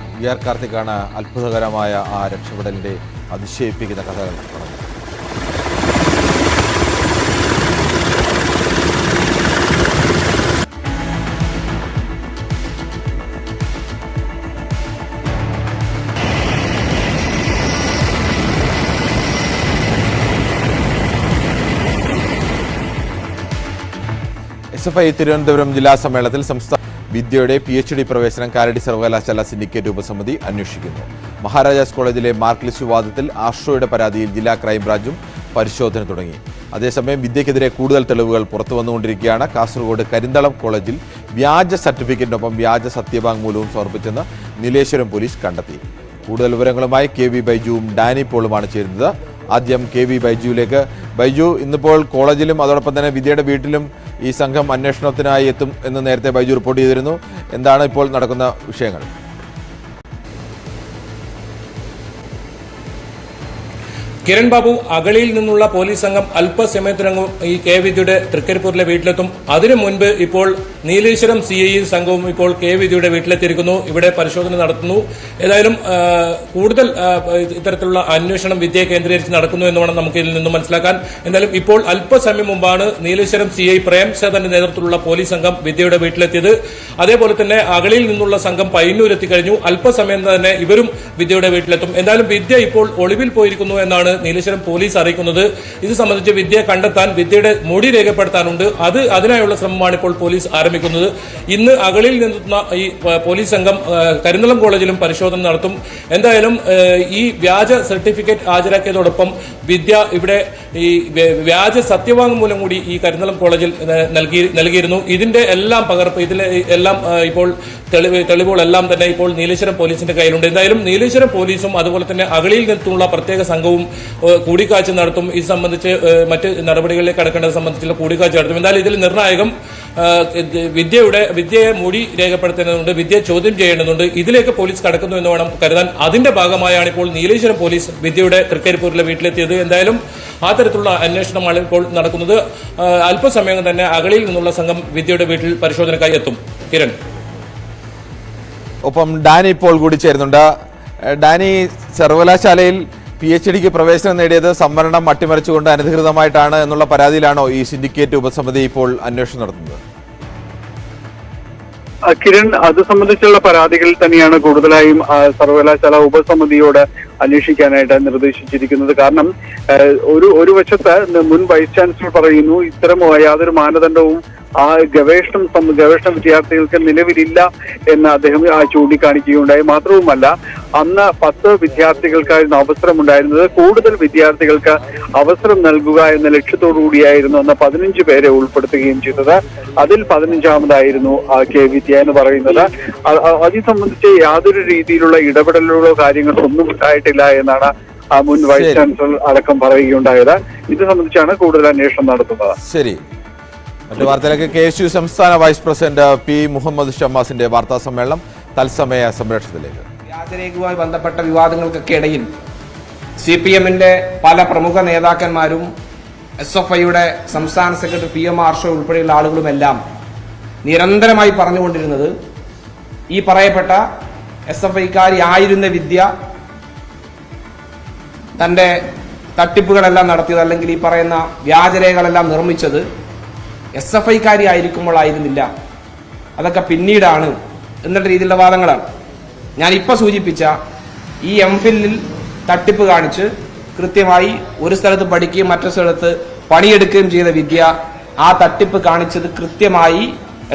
ആർ കാർത്തിക്കാണ് അത്ഭുതകരമായ ആ രക്ഷപ്പെടലിൻ്റെ അതിശയിപ്പിക്കുന്ന കഥകൾ പറഞ്ഞത്. SFI തിരുവനന്തപുരം ജില്ലാ സമ്മേളനത്തിൽ സംസ്ഥാന വിദ്യയുടെ PhD പ്രവേശനം കാലടി സർവകലാശാല സിൻഡിക്കേറ്റ് ഉപസമിതി അന്വേഷിക്കുന്നു. മഹാരാജാസ് കോളേജിലെ മാർക്ക് ലിസ്റ്റ് വിവാദത്തിൽ ആശ്രയുടെ പരാതിയിൽ ജില്ലാ ക്രൈംബ്രാഞ്ചും പരിശോധന തുടങ്ങി. അതേസമയം വിദ്യക്കെതിരെ കൂടുതൽ തെളിവുകൾ പുറത്തു വന്നുകൊണ്ടിരിക്കുകയാണ്. കാസർഗോഡ് കരിന്തളം കോളേജിൽ വ്യാജ സർട്ടിഫിക്കറ്റിനൊപ്പം വ്യാജ സത്യവാങ്മൂലവും സമർപ്പിച്ചെന്ന് നീലേശ്വരം പോലീസ് കണ്ടെത്തി. കൂടുതൽ വിവരങ്ങളുമായി KV ബൈജുവും ഡാനി പോളുമാണ് ചേരുന്നത്. ആദ്യം KV ബൈജുവിലേക്ക്. ബൈജു, ഇന്നിപ്പോൾ കോളേജിലും അതോടൊപ്പം തന്നെ വിദ്യയുടെ വീട്ടിലും ഈ സംഘം അന്വേഷണത്തിനായി എത്തും എന്ന് നേരത്തെ ബൈജു റിപ്പോർട്ട് ചെയ്തിരുന്നു. എന്താണ് ഇപ്പോൾ നടക്കുന്ന വിഷയങ്ങൾ? കിരൺ ബാബു, അഗളിയിൽ നിന്നുള്ള പോലീസ് സംഘം അല്പസമയത്തിനകം ഈ കെ വിദ്യയുടെ തൃക്കരിപ്പൂരിലെ വീട്ടിലെത്തും. അതിനു മുൻപ് ഇപ്പോൾ നീലേശ്വരം CI സംഘവും ഇപ്പോൾ കെ വിദ്യയുടെ വീട്ടിലെത്തിയിരിക്കുന്നു. ഇവിടെ പരിശോധന നടത്തുന്നു. ഏതായാലും കൂടുതൽ ഇത്തരത്തിലുള്ള അന്വേഷണം വിദ്യയെ കേന്ദ്രീകരിച്ച് നടക്കുന്നു എന്ന് വേണം നമുക്ക് ഇതിൽ നിന്നും മനസ്സിലാക്കാൻ. എന്തായാലും ഇപ്പോൾ അല്പസമയം മുമ്പാണ് നീലേശ്വരം CI പ്രേംസേതന്റെ നേതൃത്വത്തിലുള്ള പോലീസ് സംഘം വിദ്യയുടെ വീട്ടിലെത്തിയത്. അതേപോലെ തന്നെ അഗളിയിൽ നിന്നുള്ള സംഘം പയ്യന്നൂരെത്തിക്കഴിഞ്ഞു. അല്പസമയം തന്നെ ഇവരും വിദ്യയുടെ വീട്ടിലെത്തും. എന്തായാലും വിദ്യ ഇപ്പോൾ ഒളിവിൽ പോയിരിക്കുന്നു എന്നാണ് നീലേശ്വരം പോലീസ് അറിയിക്കുന്നത്. ഇത് സംബന്ധിച്ച് വിദ്യയെ കണ്ടെത്താൻ, വിദ്യയുടെ മൊഴി രേഖപ്പെടുത്താനുണ്ട്. അതിനായുള്ള ശ്രമമാണ് ഇപ്പോൾ പോലീസ് ആരംഭിക്കുന്നത്. ഇന്ന് അഗളിയിൽ നിന്നെത്തുന്ന ഈ പോലീസ് സംഘം കരിന്തളം കോളേജിലും പരിശോധന നടത്തും. എന്തായാലും ഈ വ്യാജ സർട്ടിഫിക്കറ്റ് ഹാജരാക്കിയതോടൊപ്പം വിദ്യ ഇവിടെ ഈ വ്യാജ സത്യവാങ്മൂലം കൂടി ഈ കരിന്തളം കോളേജിൽ നൽകിയിരുന്നു. ഇതിന്റെ എല്ലാം പകർപ്പ്, ഇതിലെ എല്ലാം ഇപ്പോൾ തെളിവുകളെല്ലാം തന്നെ ഇപ്പോൾ നീലേശ്വരം പോലീസിന്റെ കയ്യിലുണ്ട്. എന്തായാലും നീലേശ്വരം പോലീസും അതുപോലെ തന്നെ അഗളിയിൽ നിന്നുള്ള പ്രത്യേക സംഘവും കൂടിക്കാഴ്ച നടത്തും. ഇത് സംബന്ധിച്ച് മറ്റ് നടപടികളിലേക്ക് കടക്കേണ്ടത് സംബന്ധിച്ചുള്ള കൂടിക്കാഴ്ച നടത്തും. എന്തായാലും ഇതിൽ നിർണായകം വിദ്യയെ മൊഴി രേഖപ്പെടുത്തേണ്ടതുണ്ട്, വിദ്യയെ ചോദ്യം ചെയ്യേണ്ടതുണ്ട്. ഇതിലേക്ക് പോലീസ് കടക്കുന്നു എന്ന് വേണം കരുതാൻ. അതിന്റെ ഭാഗമായാണ് ഇപ്പോൾ നീലേശ്വരം പോലീസ് വിദ്യയുടെ തൃക്കരിപ്പൂരിലെ വീട്ടിലെത്തിയത്. എന്തായാലും ആ തരത്തിലുള്ള അന്വേഷണമാണ് ഇപ്പോൾ നടക്കുന്നത്. അല്പസമയം തന്നെ അഗളിയിൽ നിന്നുള്ള സംഘം വിദ്യയുടെ വീട്ടിൽ പരിശോധനയ്ക്കായി എത്തും. കിരൺ, ഒപ്പം ഡാനി ഇപ്പോൾ കൂടി ചേരുന്നുണ്ട്. ഡാനി, സർവകലാശാലയിൽ PhDക്ക് പ്രവേശനം നേടിയത് സംവരണം അട്ടിമറിച്ചുകൊണ്ട് അനധികൃതമായിട്ടാണ് എന്നുള്ള പരാതിയിലാണോ ഈ സിൻഡിക്കേറ്റ് ഉപസമിതി ഇപ്പോൾ അന്വേഷണം നടത്തുന്നത്? കിരൺ, അത് സംബന്ധിച്ചുള്ള പരാതികളിൽ തന്നെയാണ് കൂടുതലായും സർവകലാശാല ഉപസമിതിയോട് അന്വേഷിക്കാനായിട്ട് നിർദ്ദേശിച്ചിരിക്കുന്നത്. കാരണം ഒരു വശത്ത് മുൻ വൈസ് ചാൻസലർ പറയുന്നു ഇത്തരം യാതൊരു മാനദണ്ഡവും ആ ഗവേഷണ വിദ്യാർത്ഥികൾക്ക് നിലവിലില്ല എന്ന് അദ്ദേഹം ചൂണ്ടിക്കാണിക്കുകയുണ്ടായി. മാത്രവുമല്ല, അന്ന് 10 വിദ്യാർത്ഥികൾക്കായിരുന്നു അവസരമുണ്ടായിരുന്നത്. കൂടുതൽ വിദ്യാർത്ഥികൾക്ക് അവസരം നൽകുക എന്ന ലക്ഷ്യത്തോടു കൂടിയായിരുന്നു അന്ന് 15 പേരെ ഉൾപ്പെടുത്തുകയും ചെയ്തത്. അതിൽ 15ാമതായിരുന്നു കെ വിദ്യ എന്ന് പറയുന്നത്. അത് സംബന്ധിച്ച് യാതൊരു രീതിയിലുള്ള ഇടപെടലുകളോ കാര്യങ്ങളോ ഒന്നും ഉണ്ടായിട്ടില്ല എന്നാണ് മുൻ വൈസ് ചാൻസലർ അടക്കം പറയുകയുണ്ടായത്. ഇത് സംബന്ധിച്ചാണ് കൂടുതൽ അന്വേഷണം നടത്തുന്നത്. ശരി. മറ്റു വാർത്തയിലേക്ക്. KSU സംസ്ഥാന വൈസ് പ്രസിഡന്റ് P. മുഹമ്മദ് ഷമ്മാസിന്റെ വാർത്താ സമ്മേളനം തത്സമയ സംപ്രേഷണത്തിലേക്ക്. വ്യാജരേഖയുമായി ബന്ധപ്പെട്ട വിവാദങ്ങൾക്കൊക്കെ ഇടയിൽ CPM-ന്റെ പല പ്രമുഖ നേതാക്കന്മാരും SFIയുടെ സംസ്ഥാന സെക്രട്ടറി PM ആർഷോ ഉൾപ്പെടെയുള്ള ആളുകളുമെല്ലാം നിരന്തരമായി പറഞ്ഞുകൊണ്ടിരുന്നത് ഈ പറയപ്പെട്ട SFIക്കാരി ആയിരുന്ന വിദ്യ തന്റെ തട്ടിപ്പുകളെല്ലാം നടത്തിയത്, അല്ലെങ്കിൽ ഈ പറയുന്ന വ്യാജരേഖകളെല്ലാം നിർമ്മിച്ചത് SFIക്കാരി ആയിരിക്കുമ്പോഴായിരുന്നില്ല, അതൊക്കെ പിന്നീടാണ് എന്നുള്ള രീതിയിലുള്ള വാദങ്ങളാണ്. ഞാൻ ഇപ്പോൾ സൂചിപ്പിച്ച ഈ എംഫില്ലിൽ തട്ടിപ്പ് കാണിച്ച് കൃത്യമായി ഒരു സ്ഥലത്ത് പഠിക്കുകയും മറ്റൊരു സ്ഥലത്ത് പണിയെടുക്കുകയും ചെയ്ത വിദ്യ ആ തട്ടിപ്പ് കാണിച്ചത് കൃത്യമായി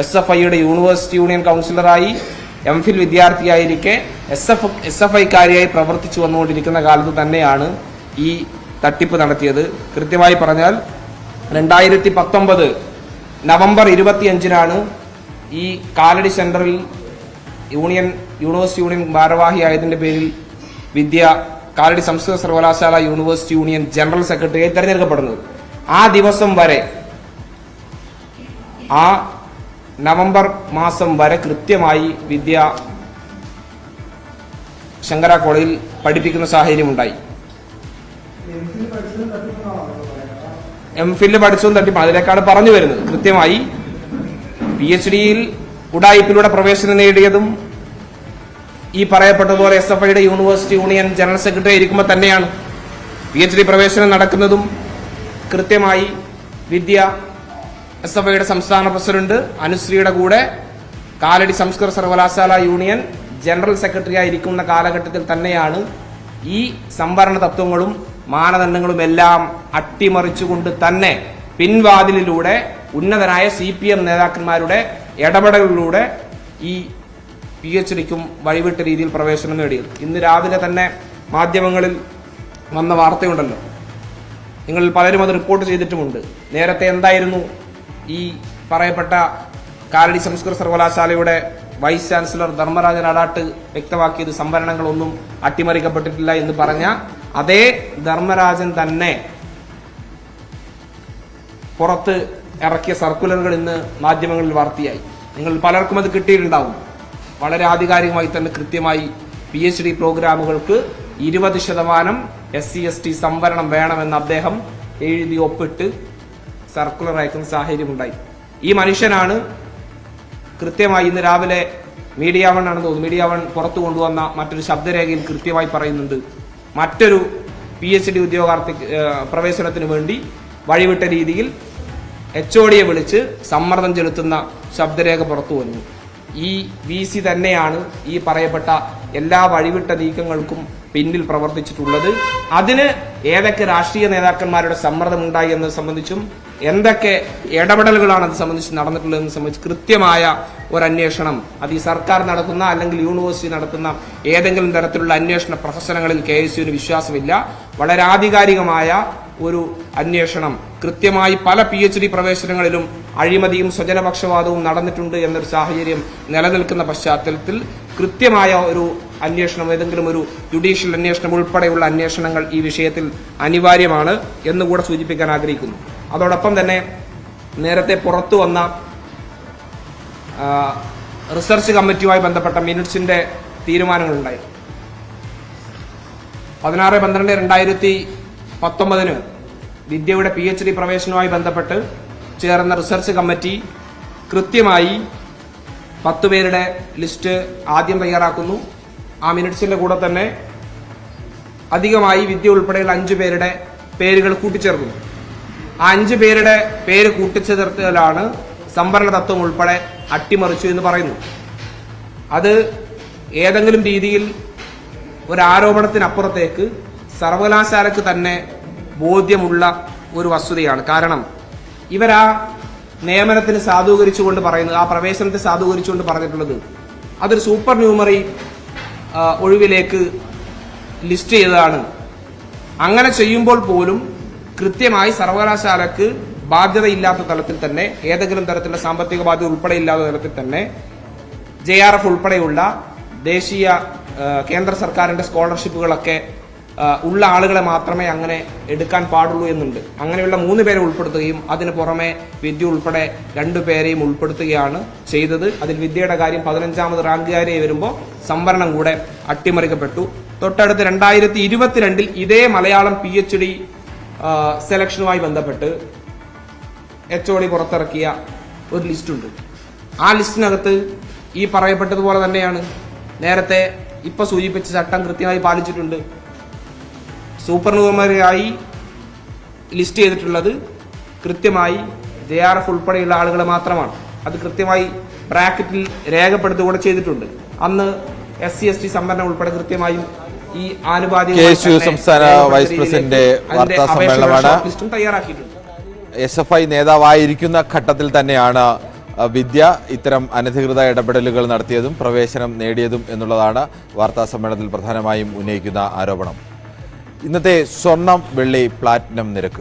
SFIയുടെ യൂണിവേഴ്സിറ്റി യൂണിയൻ കൗൺസിലറായി എംഫിൽ വിദ്യാർത്ഥിയായിരിക്കെ SFIക്കാരിയായി പ്രവർത്തിച്ചു വന്നുകൊണ്ടിരിക്കുന്ന കാലത്ത് തന്നെയാണ് ഈ തട്ടിപ്പ് നടത്തിയത്. കൃത്യമായി പറഞ്ഞാൽ 2019 നവംബർ 25-നാണ് ഈ കാലടി സെന്ററിൽ യൂണിവേഴ്സിറ്റി യൂണിയൻ ഭാരവാഹിയായതിന്റെ പേരിൽ വിദ്യ കാലടി സംസ്കൃത സർവകലാശാല യൂണിവേഴ്സിറ്റി യൂണിയൻ ജനറൽ സെക്രട്ടറിയായി തെരഞ്ഞെടുക്കപ്പെടുന്നത്. ആ ദിവസം വരെ, ആ നവംബർ മാസം വരെ കൃത്യമായി വിദ്യ ശങ്കര കോളേജിൽ പഠിപ്പിക്കുന്ന സാഹചര്യം ഉണ്ടായി. എംഫിൽ പഠിച്ചതും തട്ടിപ്പ് അതിലേക്കാണ് പറഞ്ഞു വരുന്നത്. കൃത്യമായി PhDയിൽ ഉഡായിപ്പിലൂടെ പ്രവേശനം നേടിയതും ഈ പറയപ്പെട്ടതുപോലെ SFIയുടെ യൂണിവേഴ്സിറ്റി യൂണിയൻ ജനറൽ സെക്രട്ടറി ഇരിക്കുമ്പോൾ തന്നെയാണ്. PhD പ്രവേശനം നടക്കുന്നതും കൃത്യമായി വിദ്യ SFIയുടെ സംസ്ഥാന പ്രസിഡന്റ് അനുശ്രീയുടെ കൂടെ കാലടി സംസ്കൃത സർവകലാശാല യൂണിയൻ ജനറൽ സെക്രട്ടറി ആയിരിക്കുന്ന കാലഘട്ടത്തിൽ തന്നെയാണ് ഈ സംവരണ തത്വങ്ങളും മാനദണ്ഡങ്ങളും എല്ലാം അട്ടിമറിച്ചുകൊണ്ട് തന്നെ പിൻവാതിലിലൂടെ ഉന്നതരായ CPM നേതാക്കന്മാരുടെ ഇടപെടലിലൂടെ ഈ PhDക്കും വഴിവിട്ട രീതിയിൽ പ്രവേശനം നേടിയത്. ഇന്ന് രാവിലെ തന്നെ മാധ്യമങ്ങളിൽ വന്ന വാർത്തയുണ്ടല്ലോ, നിങ്ങൾ പലരും അത് റിപ്പോർട്ട് ചെയ്തിട്ടുമുണ്ട്. നേരത്തെ എന്തായിരുന്നു ഈ പറയപ്പെട്ട കാലടി സംസ്കൃത സർവകലാശാലയുടെ വൈസ് ചാൻസലർ ധർമ്മരാജൻ അടാട്ട് വ്യക്തമാക്കിയത് സംവരണങ്ങളൊന്നും അട്ടിമറിക്കപ്പെട്ടിട്ടില്ല എന്ന് പറഞ്ഞ അതേ ധർമ്മരാജൻ തന്നെ പുറത്ത് ഇറക്കിയ സർക്കുലറുകൾ ഇന്ന് മാധ്യമങ്ങളിൽ വാർത്തയായി. നിങ്ങൾ പലർക്കും അത് കിട്ടിയിട്ടുണ്ടാവും. വളരെ ആധികാരികമായി തന്നെ കൃത്യമായി PhD പ്രോഗ്രാമുകൾക്ക് 20% SC/ST സംവരണം വേണമെന്ന് അദ്ദേഹം എഴുതി ഒപ്പിട്ട് സർക്കുലർ അയക്കുന്ന സാഹചര്യമുണ്ടായി. ഈ മനുഷ്യനാണ് കൃത്യമായി ഇന്ന് രാവിലെ മീഡിയ വൺ ആണെന്ന് തോന്നുന്നു, മീഡിയ വൺ പുറത്തു കൊണ്ടുവന്ന മറ്റൊരു ശബ്ദരേഖയിൽ കൃത്യമായി പറയുന്നുണ്ട്, മറ്റൊരു PhD ഉദ്യോഗാർത്ഥി പ്രവേശനത്തിന് വേണ്ടി വഴിവിട്ട രീതിയിൽ HODയെ വിളിച്ച് സമ്മർദ്ദം ചെലുത്തുന്ന ശബ്ദരേഖ പുറത്തു വന്നു. ഈ VC തന്നെയാണ് ഈ പറയപ്പെട്ട എല്ലാ വഴിവിട്ട നീക്കങ്ങൾക്കും പിന്നിൽ പ്രവർത്തിച്ചിട്ടുള്ളത്. അതിന് ഏതൊക്കെ രാഷ്ട്രീയ നേതാക്കന്മാരുടെ സമ്മർദ്ദമുണ്ടായി എന്നത് സംബന്ധിച്ചും എന്തൊക്കെ ഇടപെടലുകളാണ് അത് സംബന്ധിച്ച് നടന്നിട്ടുള്ളതെന്ന് സംബന്ധിച്ച് കൃത്യമായ ഒരു അന്വേഷണം അത് ഈ സർക്കാർ നടത്തുന്ന അല്ലെങ്കിൽ യൂണിവേഴ്സിറ്റി നടത്തുന്ന ഏതെങ്കിലും തരത്തിലുള്ള അന്വേഷണ പ്രഹസനങ്ങളിൽ KSUവിന് വിശ്വാസമില്ല. വളരെ ആധികാരികമായ ഒരു അന്വേഷണം കൃത്യമായി പല PhD പ്രവേശനങ്ങളിലും അഴിമതിയും സ്വജനപക്ഷപാതവും നടന്നിട്ടുണ്ട് എന്നൊരു സാഹചര്യം നിലനിൽക്കുന്ന പശ്ചാത്തലത്തിൽ കൃത്യമായ ഒരു അന്വേഷണം, ഏതെങ്കിലും ഒരു ജുഡീഷ്യൽ അന്വേഷണം ഉൾപ്പെടെയുള്ള അന്വേഷണങ്ങൾ ഈ വിഷയത്തിൽ അനിവാര്യമാണ് എന്നുകൂടെ സൂചിപ്പിക്കാൻ ആഗ്രഹിക്കുന്നു. അതോടൊപ്പം തന്നെ നേരത്തെ പുറത്തു വന്ന റിസർച്ച് കമ്മിറ്റിയുമായി ബന്ധപ്പെട്ട മിനിറ്റ്സിന്റെ തീരുമാനങ്ങളുണ്ടായി. 16/12/2019 വിദ്യയുടെ PhD പ്രവേശനവുമായി ബന്ധപ്പെട്ട് ചേർന്ന റിസർച്ച് കമ്മിറ്റി കൃത്യമായി 10 പേരുടെ ലിസ്റ്റ് ആദ്യം തയ്യാറാക്കുന്നു. ആ മിനിറ്റ്സിന്റെ കൂടെ തന്നെ അധികമായി വിദ്യ ഉൾപ്പെടെയുള്ള 5 പേരുടെ പേരുകൾ കൂട്ടിച്ചേർക്കുന്നു. ആ 5 പേരുടെ പേര് കൂട്ടിച്ചേർത്തലാണ് സംവരണ തത്വം ഉൾപ്പെടെ അട്ടിമറിച്ചു എന്ന് പറയുന്നു. അത് ഏതെങ്കിലും രീതിയിൽ ഒരു ആരോപണത്തിനപ്പുറത്തേക്ക് സർവകലാശാലയ്ക്ക് തന്നെ ബോധ്യമുള്ള ഒരു വസ്തുതയാണ്. കാരണം ഇവരാ നിയമനത്തിന് സാധൂകരിച്ചുകൊണ്ട് പറയുന്നത്, ആ പ്രവേശനത്തെ സാധൂകരിച്ചുകൊണ്ട് പറഞ്ഞിട്ടുള്ളത് അതൊരു സൂപ്പർ ന്യൂമറി ഒഴിവിലേക്ക് ലിസ്റ്റ് ചെയ്തതാണ്. അങ്ങനെ ചെയ്യുമ്പോൾ പോലും കൃത്യമായി സർവകലാശാലയ്ക്ക് ബാധ്യതയില്ലാത്ത തലത്തിൽ തന്നെ, ഏതെങ്കിലും തരത്തിലുള്ള സാമ്പത്തിക ബാധ്യത ഉൾപ്പെടെ ഇല്ലാത്ത തലത്തിൽ തന്നെ JRF ഉൾപ്പെടെയുള്ള ദേശീയ കേന്ദ്ര സർക്കാരിന്റെ സ്കോളർഷിപ്പുകളൊക്കെ ഉള്ള ആളുകളെ മാത്രമേ അങ്ങനെ എടുക്കാൻ പാടുള്ളൂ എന്നുണ്ട്. അങ്ങനെയുള്ള 3 പേരെ ഉൾപ്പെടുത്തുകയും അതിന് പുറമെ വിദ്യ ഉൾപ്പെടെ 2 പേരെയും ഉൾപ്പെടുത്തുകയാണ് ചെയ്തത്. അതിൽ വിദ്യയുടെ കാര്യം 15ാമത് റാങ്കുകാരെ വരുമ്പോൾ സംവരണം കൂടെ അട്ടിമറിക്കപ്പെട്ടു. തൊട്ടടുത്ത് 2022 ഇതേ മലയാളം PhD സെലക്ഷനുമായി ബന്ധപ്പെട്ട് HOD പുറത്തിറക്കിയ ഒരു ലിസ്റ്റുണ്ട്. ആ ലിസ്റ്റിനകത്ത് ഈ പറയപ്പെട്ടതുപോലെ തന്നെയാണ്. നേരത്തെ ഇപ്പൊ സൂചിപ്പിച്ച ചട്ടം കൃത്യമായി പാലിച്ചിട്ടുണ്ട്. സൂപ്പർ ന്യൂമറിയായി ലിസ്റ്റ് ചെയ്തിട്ടുള്ളത് കൃത്യമായി JRF ഉൾപ്പെടെയുള്ള ആളുകളെ മാത്രമാണ്. അത് കൃത്യമായി ബ്രാക്കറ്റിൽ രേഖപ്പെടുത്തുകൂടെ ചെയ്തിട്ടുണ്ട്. അന്ന് SC/ST സംവരണം ഉൾപ്പെടെ കൃത്യമായും ഈ ആനുപാതിക KSU സംസ്ഥാന വൈസ് പ്രസിഡന്റ് വാർത്താ സമ്മേളനമാണ്. തയ്യാറാക്കിയിട്ടുണ്ട്. SFI നേതാവായിരിക്കുന്ന ഘട്ടത്തിൽ തന്നെയാണ് വിദ്യ ഇത്തരം അനധികൃത ഇടപെടലുകൾ നടത്തിയതും പ്രവേശനം നേടിയതും എന്നുള്ളതാണ് വാർത്താ സമ്മേളനത്തിൽ പ്രധാനമായും ഉന്നയിക്കുന്ന ആരോപണം. ഇന്നത്തെ സ്വർണം വെള്ളി പ്ലാറ്റിനം നിരക്ക്